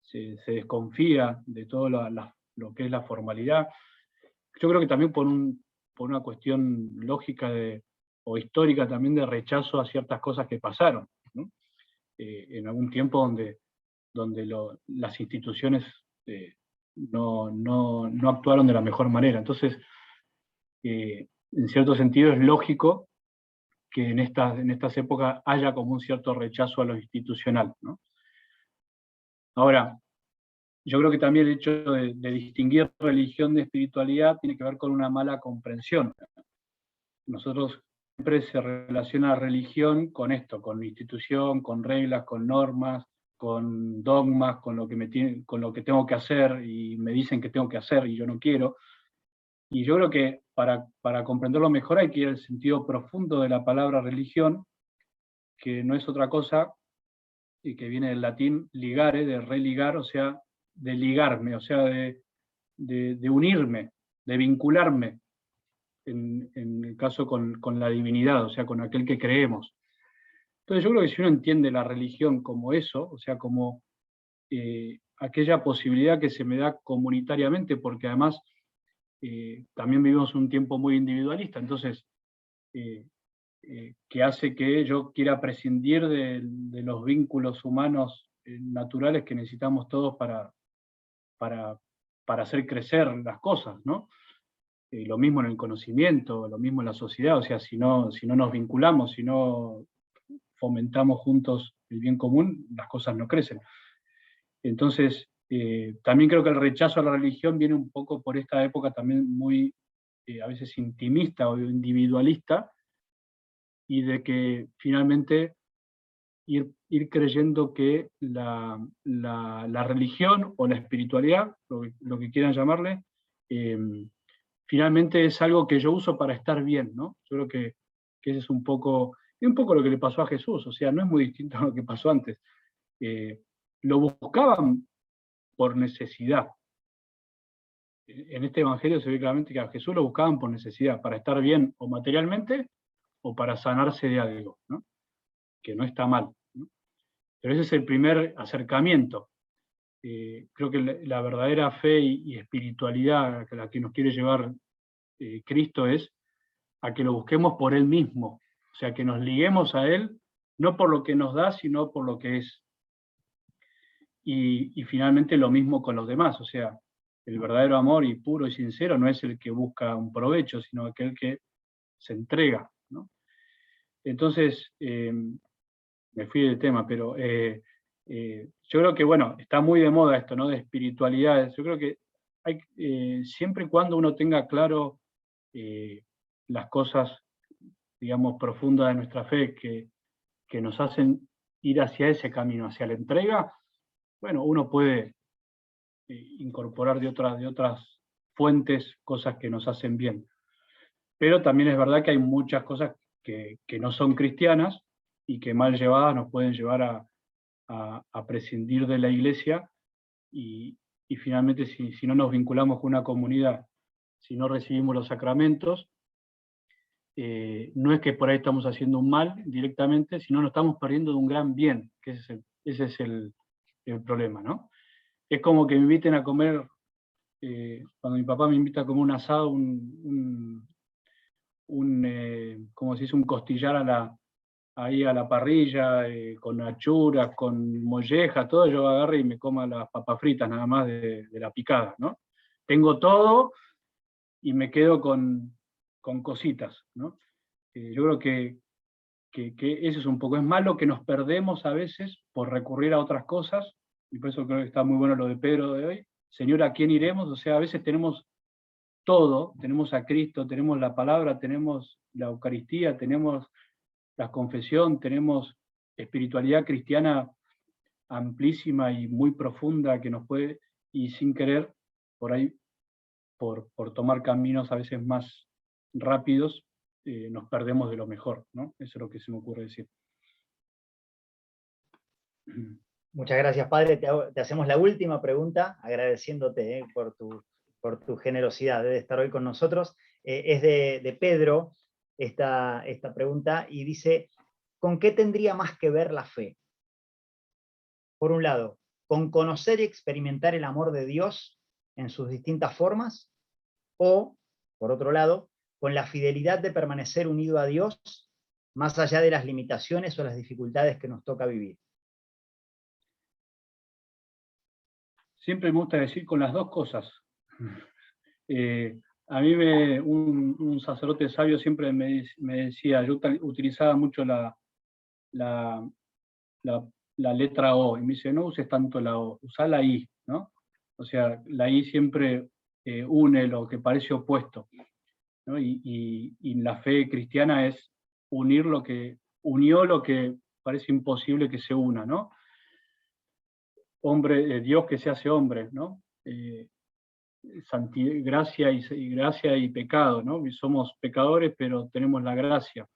se desconfía de todo lo que es la formalidad. Yo creo que también por una cuestión lógica o histórica también de rechazo a ciertas cosas que pasaron, ¿no? En algún tiempo donde las instituciones no actuaron de la mejor manera. Entonces, en cierto sentido es lógico que en estas épocas haya como un cierto rechazo a lo institucional, ¿no? Ahora, yo creo que también el hecho de distinguir religión de espiritualidad tiene que ver con una mala comprensión. Nosotros siempre se relaciona la religión con esto, con institución, con reglas, con normas, con dogmas, con lo que tengo que hacer y me dicen que tengo que hacer y yo no quiero. Y yo creo que para comprenderlo mejor hay que ir al sentido profundo de la palabra religión, que no es otra cosa, y que viene del latín ligare, de religar, o sea, de ligarme, o sea, de unirme, de vincularme, en el caso con la divinidad, o sea, con aquel que creemos. Entonces yo creo que si uno entiende la religión como eso, o sea, como aquella posibilidad que se me da comunitariamente, porque además también vivimos un tiempo muy individualista, entonces, que hace que yo quiera prescindir de los vínculos humanos naturales que necesitamos todos para hacer crecer las cosas, ¿no? Lo mismo en el conocimiento, lo mismo en la sociedad, o sea, si no nos vinculamos, si no fomentamos juntos el bien común, las cosas no crecen. Entonces, también creo que el rechazo a la religión viene un poco por esta época también muy, a veces intimista o individualista, y de que finalmente ir creyendo que la religión o la espiritualidad, lo que quieran llamarle, finalmente es algo que yo uso para estar bien, ¿no? Yo creo que ese es un poco lo que le pasó a Jesús, o sea, no es muy distinto a lo que pasó antes. Lo buscaban por necesidad. En este evangelio se ve claramente que a Jesús lo buscaban por necesidad, para estar bien o materialmente o para sanarse de algo, ¿no? Que no está mal, ¿no? Pero ese es el primer acercamiento. Creo que la verdadera fe y espiritualidad a la que nos quiere llevar Cristo es a que lo busquemos por Él mismo, o sea, que nos liguemos a Él, no por lo que nos da, sino por lo que es. Y finalmente lo mismo con los demás, o sea, el verdadero amor y puro y sincero no es el que busca un provecho, sino aquel que se entrega, ¿no? Entonces, me fui del tema, pero yo creo que, bueno, está muy de moda esto, ¿no? De espiritualidades. Yo creo que siempre y cuando uno tenga claro las cosas, digamos, profundas de nuestra fe que nos hacen ir hacia ese camino, hacia la entrega, bueno, uno puede incorporar de otras fuentes cosas que nos hacen bien. Pero también es verdad que hay muchas cosas que no son cristianas y que mal llevadas nos pueden llevar a prescindir de la iglesia y finalmente si no nos vinculamos con una comunidad, si no recibimos los sacramentos, no es que por ahí estamos haciendo un mal directamente, sino nos estamos perdiendo de un gran bien, que ese es el problema, ¿no? Es como que me inviten a comer, cuando mi papá me invita a comer un asado, como se dice, un costillar ahí a la parrilla, con achuras, con molleja, todo, yo agarro y me como las papas fritas nada más de la picada, ¿no? Tengo todo y me quedo con cositas, ¿no? Yo creo que eso es un poco, es malo que nos perdemos a veces por recurrir a otras cosas, y por eso creo que está muy bueno lo de Pedro de hoy. Señor, ¿a quién iremos? O sea, a veces tenemos todo, tenemos a Cristo, tenemos la palabra, tenemos la Eucaristía, tenemos la confesión, tenemos espiritualidad cristiana amplísima y muy profunda que nos puede, y sin querer, por ahí, por tomar caminos a veces más rápidos, nos perdemos de lo mejor, ¿no? Eso es lo que se me ocurre decir. Muchas gracias, padre. Te hacemos la última pregunta, agradeciéndote por tu generosidad de estar hoy con nosotros. Es de Pedro esta pregunta y dice, ¿con qué tendría más que ver la fe? Por un lado, ¿con conocer y experimentar el amor de Dios en sus distintas formas? O, por otro lado, con la fidelidad de permanecer unido a Dios más allá de las limitaciones o las dificultades que nos toca vivir. Siempre me gusta decir con las dos cosas. A mí un sacerdote sabio siempre me decía, yo utilizaba mucho la letra O, y me dice, no uses tanto la O, usa la I, ¿no? O sea, la I siempre une lo que parece opuesto, ¿no? Y la fe cristiana es unir unió lo que parece imposible que se una, ¿no? Dios que se hace hombre, ¿no? Gracia y pecado, ¿no? Somos pecadores, pero tenemos la gracia.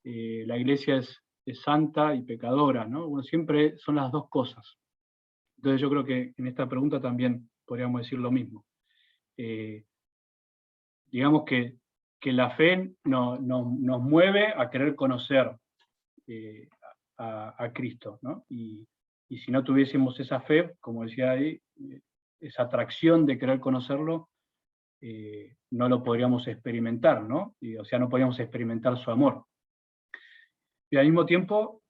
La iglesia es santa y pecadora, ¿no? Bueno, siempre son las dos cosas. Entonces yo creo que en esta pregunta también podríamos decir lo mismo. Digamos que la fe nos mueve a querer conocer a Cristo, ¿no? Y si no tuviésemos esa fe, como decía ahí, esa atracción de querer conocerlo, no lo podríamos experimentar, ¿no? O sea, no podríamos experimentar su amor. Y al mismo tiempo,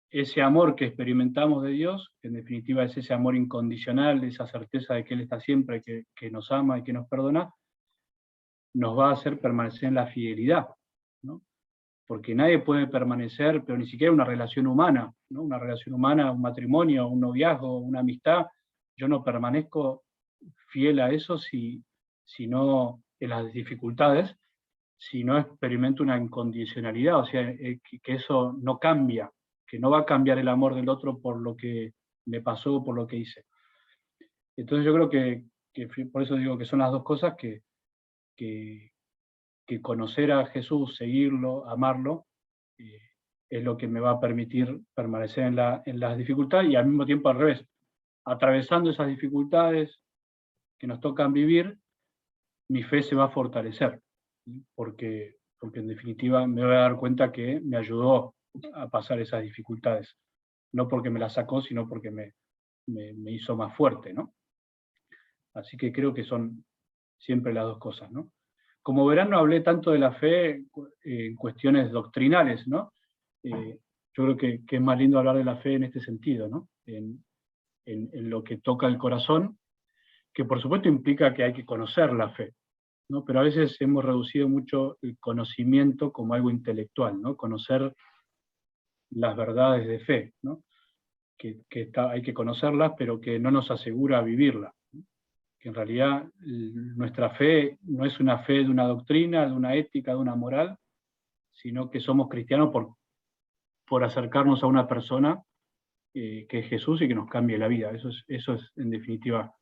ese amor que experimentamos de Dios, que en definitiva es ese amor incondicional, esa certeza de que Él está siempre, que nos ama y que nos perdona, nos va a hacer permanecer en la fidelidad, ¿no? Porque nadie puede permanecer, pero ni siquiera una relación humana, ¿no? Una relación humana, un matrimonio, un noviazgo, una amistad, yo no permanezco fiel a eso si no, en las dificultades, si no experimento una incondicionalidad, o sea, que eso no cambia, que no va a cambiar el amor del otro por lo que me pasó o por lo que hice. Entonces yo creo que por eso digo que son las dos cosas que conocer a Jesús, seguirlo, amarlo, es lo que me va a permitir permanecer en las dificultades y al mismo tiempo al revés, atravesando esas dificultades que nos tocan vivir, mi fe se va a fortalecer, porque en definitiva me voy a dar cuenta que me ayudó a pasar esas dificultades, no porque me las sacó, sino porque me hizo más fuerte, ¿no? Así que creo que son siempre las dos cosas, ¿no? Como verán, no hablé tanto de la fe en cuestiones doctrinales, ¿no? Yo creo que es más lindo hablar de la fe en este sentido, ¿no? En lo que toca el corazón, que por supuesto implica que hay que conocer la fe, ¿no? Pero a veces hemos reducido mucho el conocimiento como algo intelectual, ¿no? Conocer las verdades de fe, ¿no? Que hay que conocerlas, pero que no nos asegura vivirlas. Que en realidad nuestra fe no es una fe de una doctrina, de una ética, de una moral, sino que somos cristianos por acercarnos a una persona que es Jesús y que nos cambie la vida. Eso es en definitiva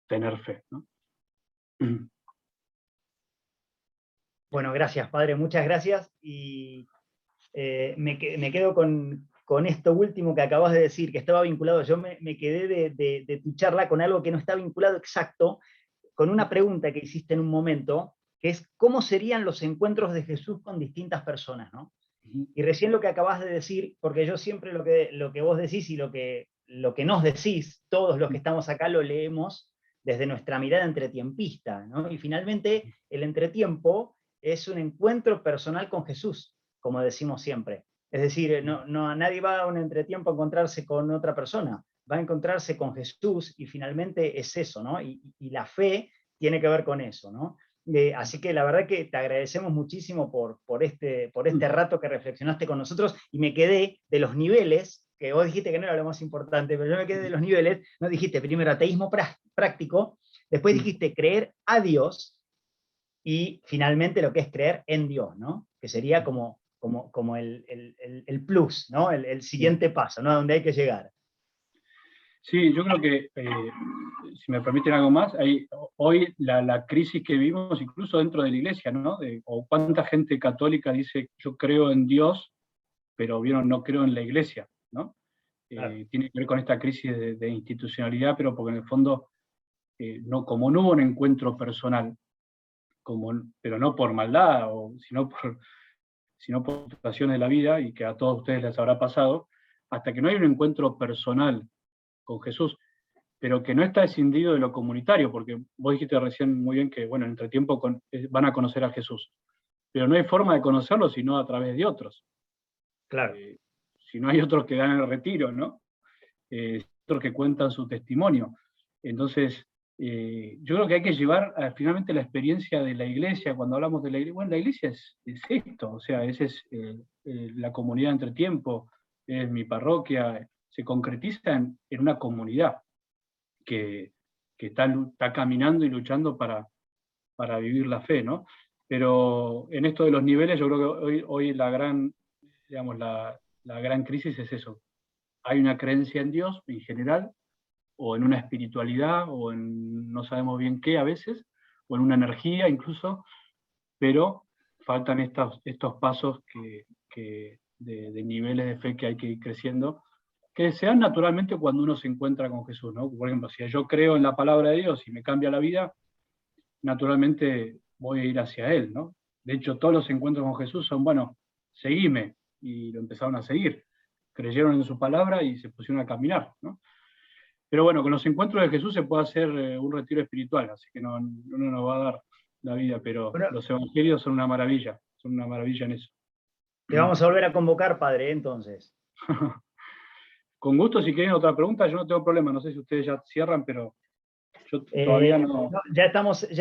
tener fe, ¿no? Bueno, gracias, padre, muchas gracias. Y me quedo con con esto último que acabas de decir, que estaba vinculado, yo me quedé de tu charla con algo que no está vinculado exacto, con una pregunta que hiciste en un momento, que es ¿cómo serían los encuentros de Jesús con distintas personas, ¿no? Y recién lo que acabas de decir, porque yo siempre lo que vos decís y lo que nos decís, todos los que estamos acá lo leemos desde nuestra mirada entretiempista, ¿no? Y finalmente el entretiempo es un encuentro personal con Jesús, como decimos siempre. Es decir, nadie va a un entretiempo a encontrarse con otra persona, va a encontrarse con Jesús y finalmente es eso, ¿no? Y la fe tiene que ver con eso, ¿no? Así que la verdad que te agradecemos muchísimo por este rato que reflexionaste con nosotros y me quedé de los niveles, que vos dijiste que no era lo más importante, pero yo me quedé de los niveles, no dijiste primero ateísmo práctico, después dijiste creer a Dios y finalmente lo que es creer en Dios, ¿no? Que sería como el plus, ¿no? El siguiente paso, ¿no? A donde hay que llegar. Sí, yo creo que, si me permiten algo más, hoy la crisis que vivimos, incluso dentro de la iglesia, ¿no? O cuánta gente católica dice, yo creo en Dios, pero vieron, no creo en la iglesia, ¿no? Claro. Tiene que ver con esta crisis de institucionalidad, pero porque en el fondo, como no hubo un encuentro personal, pero no por maldad, sino por situaciones de la vida, y que a todos ustedes les habrá pasado, hasta que no hay un encuentro personal con Jesús, pero que no está escindido de lo comunitario, porque vos dijiste recién muy bien que, bueno, en entretiempo van a conocer a Jesús, pero no hay forma de conocerlo sino a través de otros. Claro. Si no hay otros que dan el retiro, ¿no? Otros que cuentan su testimonio. Entonces, yo creo que hay que llevar finalmente la experiencia de la iglesia, cuando hablamos de la iglesia, bueno, la iglesia es esto, o sea, esa es la comunidad entre tiempo, es mi parroquia, se concretiza en una comunidad que está caminando y luchando para vivir la fe, ¿no? Pero en esto de los niveles, yo creo que hoy la gran crisis es eso. Hay una creencia en Dios en general, o en una espiritualidad, o en no sabemos bien qué a veces, o en una energía incluso, pero faltan estos pasos de niveles de fe que hay que ir creciendo, que se dan naturalmente cuando uno se encuentra con Jesús, ¿no? Por ejemplo, si yo creo en la palabra de Dios y me cambia la vida, naturalmente voy a ir hacia Él, ¿no? De hecho, todos los encuentros con Jesús son, bueno, seguime, y lo empezaron a seguir. Creyeron en su palabra y se pusieron a caminar, ¿no? Pero bueno, con los encuentros de Jesús se puede hacer un retiro espiritual, así que no nos va a dar la vida, pero Bueno, los evangelios son una maravilla en eso. te vamos a volver a convocar, padre, entonces. Con gusto, si quieren otra pregunta, yo no tengo problema, no sé si ustedes ya cierran, pero yo todavía no. No, ya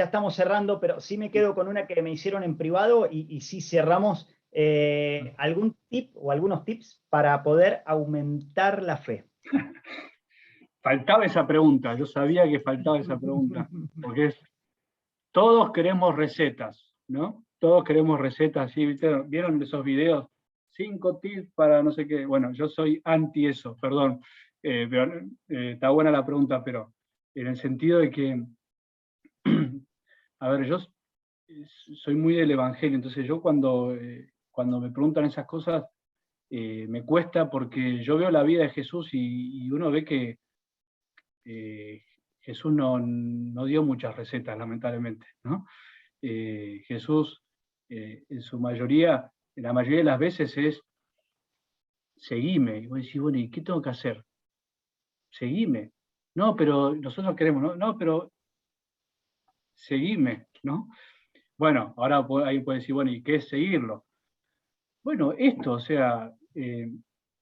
estamos cerrando, pero sí me quedo con una que me hicieron en privado y sí cerramos. ¿Algún tip o algunos tips para poder aumentar la fe? Faltaba esa pregunta, yo sabía que faltaba esa pregunta, porque todos queremos recetas, ¿no? Todos queremos recetas, ¿sí? ¿Vieron esos videos? 5 tips para no sé qué. Bueno, yo soy anti eso, perdón. Pero está buena la pregunta, pero en el sentido de que, a ver, yo soy muy del Evangelio, entonces yo cuando me preguntan esas cosas, me cuesta porque yo veo la vida de Jesús y uno ve que Jesús no dio muchas recetas, lamentablemente, ¿no? Jesús, en la mayoría de las veces es, seguime. Y vos decís, bueno, ¿y qué tengo que hacer? Seguime. No, pero nosotros queremos, no, pero seguime, ¿no? Bueno, ahora ahí puede decir, bueno, ¿y qué es seguirlo? Bueno, esto, o sea,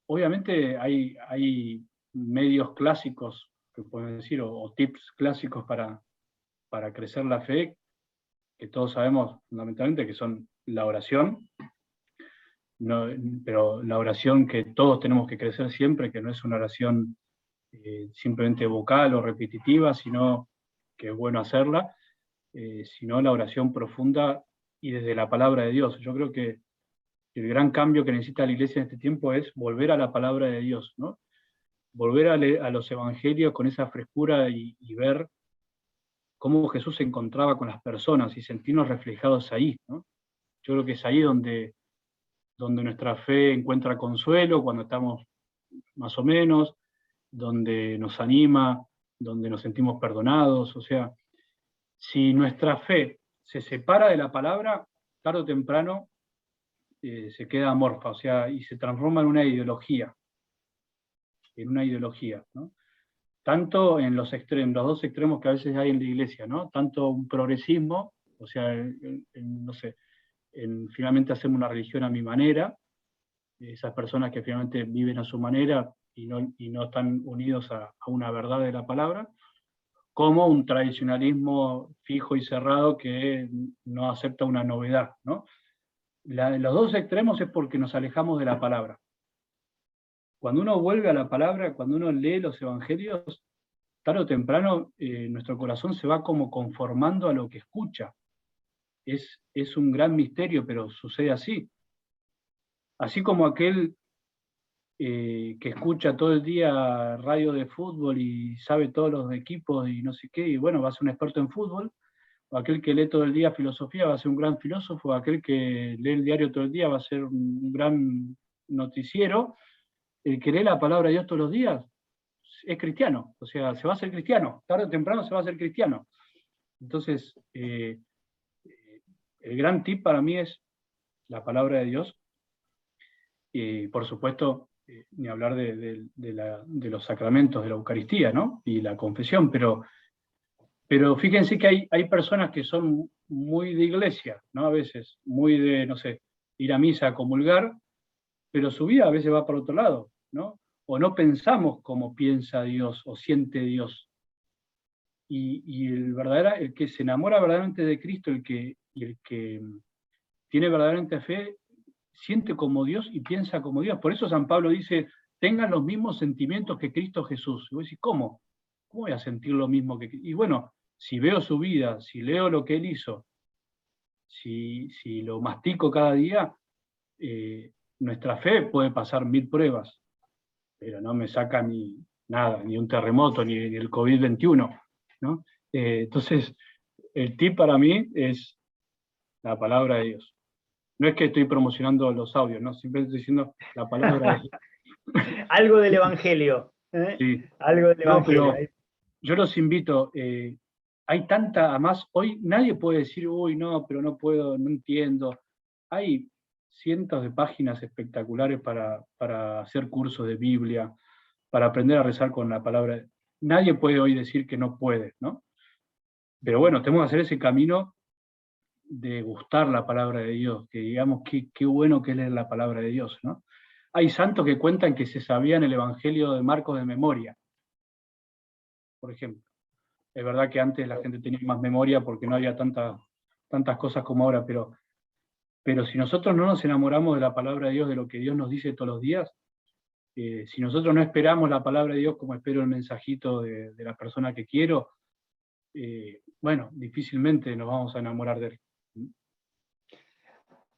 obviamente hay medios clásicos, que pueden decir, o tips clásicos para crecer la fe, que todos sabemos fundamentalmente que son la oración, pero la oración que todos tenemos que crecer siempre, que no es una oración simplemente vocal o repetitiva, sino que es bueno hacerla, sino la oración profunda y desde la palabra de Dios. Yo creo que el gran cambio que necesita la iglesia en este tiempo es volver a la palabra de Dios, ¿no? Volver a los evangelios con esa frescura y ver cómo Jesús se encontraba con las personas y sentirnos reflejados ahí, ¿no? Yo creo que es ahí donde nuestra fe encuentra consuelo, cuando estamos más o menos, donde nos anima, donde nos sentimos perdonados. O sea, si nuestra fe se separa de la palabra, tarde o temprano se queda amorfa, o sea, y se transforma en una ideología, ¿no? Tanto en los extremos, los dos extremos que a veces hay en la iglesia, ¿no? Tanto un progresismo, o sea, no sé, finalmente hacemos una religión a mi manera, esas personas que finalmente viven a su manera y no están unidos a una verdad de la palabra, como un tradicionalismo fijo y cerrado que no acepta una novedad, ¿no? Los dos extremos es porque nos alejamos de la palabra. Cuando uno vuelve a la palabra, cuando uno lee los evangelios, tarde o temprano nuestro corazón se va como conformando a lo que escucha. Es un gran misterio, pero sucede así. Así como aquel que escucha todo el día radio de fútbol y sabe todos los equipos y no sé qué, y bueno, va a ser un experto en fútbol, o aquel que lee todo el día filosofía va a ser un gran filósofo, o aquel que lee el diario todo el día va a ser un gran noticiero. El que lee la palabra de Dios todos los días es cristiano, o sea, se va a ser cristiano, tarde o temprano se va a ser cristiano. Entonces, el gran tip para mí es la palabra de Dios, y por supuesto, ni hablar de los sacramentos de la Eucaristía, ¿no? Y la confesión, pero fíjense que hay personas que son muy de iglesia, ¿no? A veces, muy de, no sé, ir a misa a comulgar, pero su vida a veces va por otro lado, ¿no? O no pensamos como piensa Dios o siente Dios. Y el que se enamora verdaderamente de Cristo, el que tiene verdaderamente fe, siente como Dios y piensa como Dios. Por eso San Pablo dice, tengan los mismos sentimientos que Cristo Jesús. Y vos decís, ¿cómo? ¿Cómo voy a sentir lo mismo que Cristo? Y bueno, si veo su vida, si leo lo que él hizo, si lo mastico cada día, nuestra fe puede pasar 1000 pruebas, pero no me saca ni nada, ni un terremoto, ni el COVID-21, ¿no? Entonces, el tip para mí es la palabra de Dios. No es que estoy promocionando los audios, ¿no? Simplemente estoy diciendo la palabra de Dios. Algo del Evangelio. Sí. Algo del No, Evangelio. pero yo los invito, hay tanta, además, hoy nadie puede decir, uy, no, pero no puedo, no entiendo. Hay cientos de páginas espectaculares para hacer cursos de Biblia, para aprender a rezar con la palabra. Nadie puede hoy decir que no puede, ¿no? Pero bueno, tenemos que hacer ese camino de gustar la palabra de Dios, que digamos qué bueno que es leer la palabra de Dios, ¿no? Hay santos que cuentan que se sabían el Evangelio de Marcos de memoria, por ejemplo. Es verdad que antes la gente tenía más memoria porque no había tantas cosas como ahora, pero si nosotros no nos enamoramos de la palabra de Dios, de lo que Dios nos dice todos los días, si nosotros no esperamos la palabra de Dios como espero el mensajito de la persona que quiero, bueno, difícilmente nos vamos a enamorar de él.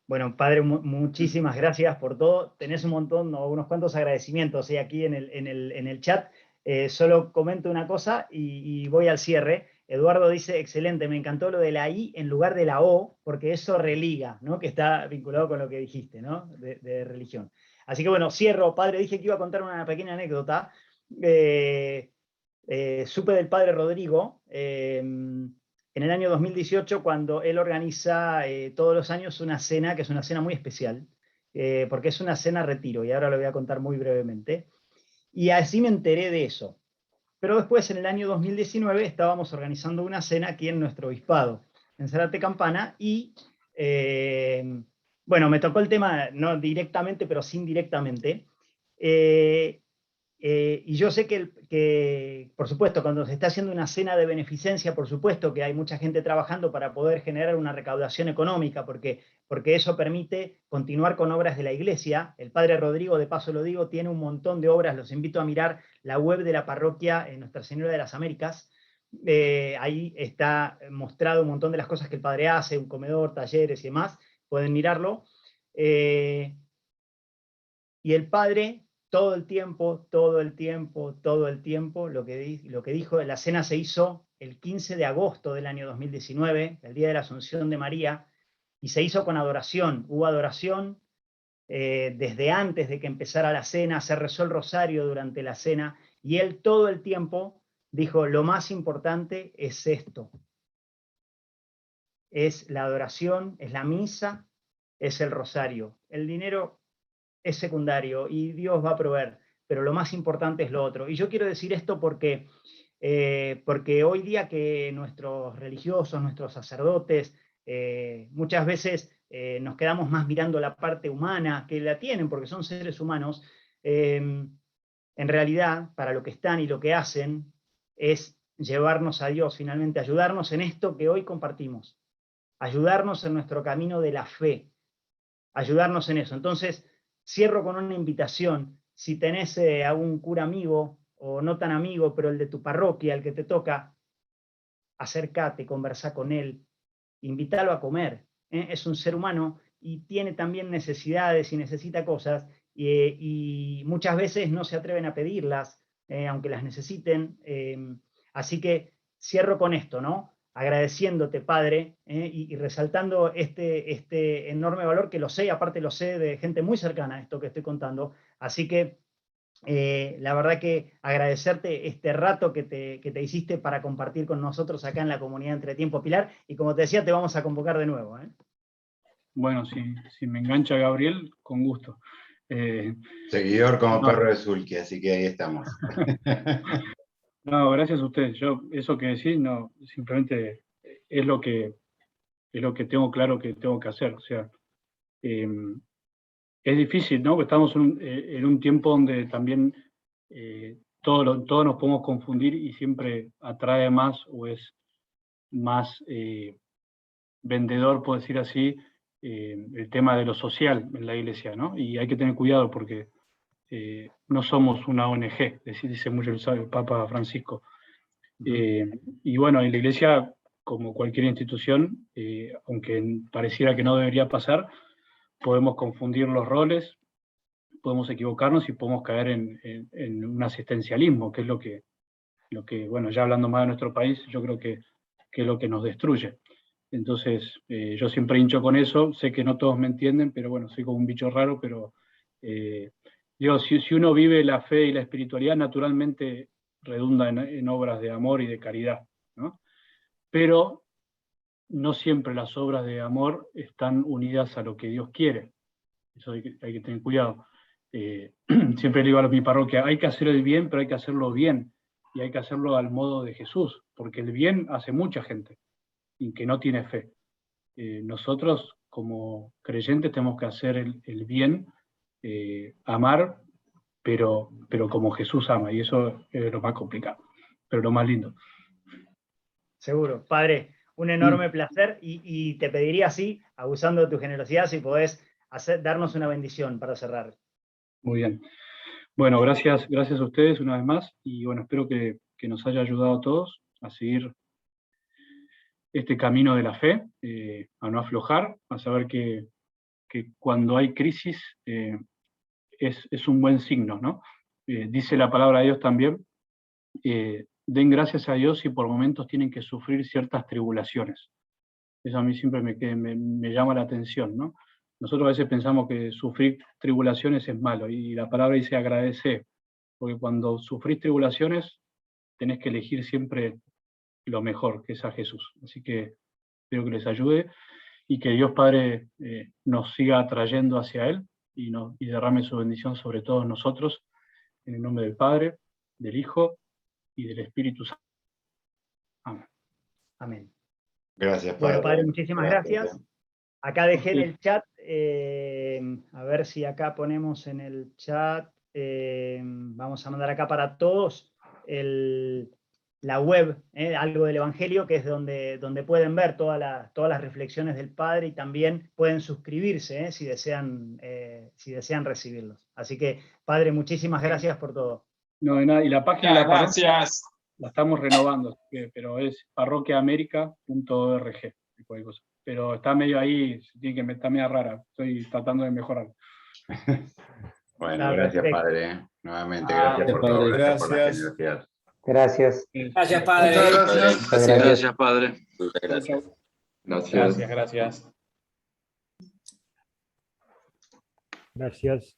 Bueno, padre, muchísimas gracias por todo. Tenés un montón, unos cuantos agradecimientos aquí en el chat. Solo comento una cosa y voy al cierre. Eduardo dice, excelente, me encantó lo de la I en lugar de la O, porque eso religa, ¿no? Que está vinculado con lo que dijiste, ¿no? De religión. Así que bueno, cierro, padre. Dije que iba a contar una pequeña anécdota. Supe del padre Rodrigo en el año 2018, cuando él organiza todos los años una cena, que es una cena muy especial, porque es una cena retiro, y ahora lo voy a contar muy brevemente. Y así me enteré de eso. Pero después, en el año 2019, estábamos organizando una cena aquí en nuestro obispado, en Zárate Campana, y bueno, me tocó el tema, no directamente, pero sí indirectamente. Y yo sé que, por supuesto, cuando se está haciendo una cena de beneficencia, por supuesto que hay mucha gente trabajando para poder generar una recaudación económica, porque eso permite continuar con obras de la iglesia. El padre Rodrigo, de paso lo digo, tiene un montón de obras. Los invito a mirar la web de la parroquia Nuestra Señora de las Américas. Ahí está mostrado un montón de las cosas que el padre hace, un comedor, talleres y demás. Pueden mirarlo. Y el padre todo el tiempo, lo que dijo, la cena se hizo el 15 de agosto del año 2019, el día de la Asunción de María, y se hizo con adoración. Hubo adoración, desde antes de que empezara la cena, se rezó el rosario durante la cena, y él todo el tiempo dijo, lo más importante es esto. Es la adoración, es la misa, es el rosario. El dinero es secundario y Dios va a proveer, pero lo más importante es lo otro. Y yo quiero decir esto porque hoy día que nuestros religiosos, nuestros sacerdotes, muchas veces nos quedamos más mirando la parte humana, que la tienen porque son seres humanos, en realidad, para lo que están y lo que hacen, es llevarnos a Dios, finalmente, ayudarnos en esto que hoy compartimos, ayudarnos en nuestro camino de la fe, ayudarnos en eso. Entonces, cierro con una invitación. Si tenés a un cura amigo, o no tan amigo, pero el de tu parroquia, el que te toca, acércate, conversá con él, invítalo a comer. Es un ser humano y tiene también necesidades y necesita cosas, y muchas veces no se atreven a pedirlas, aunque las necesiten. Así que cierro con esto, ¿no? Agradeciéndote, Padre, y resaltando este enorme valor que lo sé, y aparte lo sé de gente muy cercana a esto que estoy contando. Así que la verdad que agradecerte este rato que te hiciste para compartir con nosotros acá en la comunidad Entretiempo, Pilar, y como te decía, te vamos a convocar de nuevo. Bueno, si me engancha Gabriel, con gusto. Seguidor como no. perro de Sulky, así que ahí estamos. No, gracias a ustedes. Yo, eso que decís, no, simplemente es lo que tengo claro que tengo que hacer. O sea, es difícil, ¿no? Porque estamos en un tiempo donde también todos nos podemos confundir y siempre atrae más o es más vendedor, puedo decir así, el tema de lo social en la iglesia, ¿no? Y hay que tener cuidado porque no somos una ONG, dice mucho el Papa Francisco. Y bueno, en la iglesia, como cualquier institución, aunque pareciera que no debería pasar, podemos confundir los roles, podemos equivocarnos y podemos caer en un asistencialismo, que es lo que, bueno, ya hablando más de nuestro país, yo creo que es lo que nos destruye. Entonces, yo siempre hincho con eso, sé que no todos me entienden, pero bueno, soy como un bicho raro, pero digo, si uno vive la fe y la espiritualidad, naturalmente redunda en obras de amor y de caridad, ¿no? Pero no siempre las obras de amor están unidas a lo que Dios quiere. Eso hay que tener cuidado. Siempre le digo a mi parroquia, hay que hacer el bien, pero hay que hacerlo bien, y hay que hacerlo al modo de Jesús, porque el bien hace mucha gente, y que no tiene fe. Nosotros, como creyentes, tenemos que hacer el bien, amar, pero como Jesús ama, y eso es lo más complicado, pero lo más lindo. Seguro. Padre, un enorme placer, y te pediría así, abusando de tu generosidad, si podés darnos una bendición para cerrar. Muy bien. Bueno, gracias a ustedes una vez más, y bueno, espero que nos haya ayudado a todos a seguir este camino de la fe, a no aflojar, a saber que cuando hay crisis es un buen signo, ¿no? Dice la palabra de Dios también, den gracias a Dios si por momentos tienen que sufrir ciertas tribulaciones. Eso a mí siempre me llama la atención, ¿no? Nosotros a veces pensamos que sufrir tribulaciones es malo, y la palabra dice agradecer, porque cuando sufrís tribulaciones tenés que elegir siempre lo mejor, que es a Jesús. Así que espero que les ayude y que Dios Padre nos siga atrayendo hacia Él y derrame su bendición sobre todos nosotros, en el nombre del Padre, del Hijo y del Espíritu Santo. Amén. Amén. Gracias, Padre. Bueno, Padre, muchísimas gracias. Acá dejé en el chat, a ver si acá ponemos en el chat, vamos a mandar acá para todos la web, algo del Evangelio, que es donde pueden ver todas las reflexiones del Padre, y también pueden suscribirse si desean recibirlos. Así que, Padre, muchísimas gracias por todo. No, de nada. Y la página de la parroquia la estamos renovando, pero es parroquiaamerica.org, cualquier cosa. Pero está medio ahí, está medio rara, estoy tratando de mejorar. Bueno, gracias, Padre. Nuevamente, gracias por Padre, todo, gracias por la gracias. generosidad. Gracias. Gracias, Padre. Muchas Gracias, Padre. Gracias, gracias. Gracias.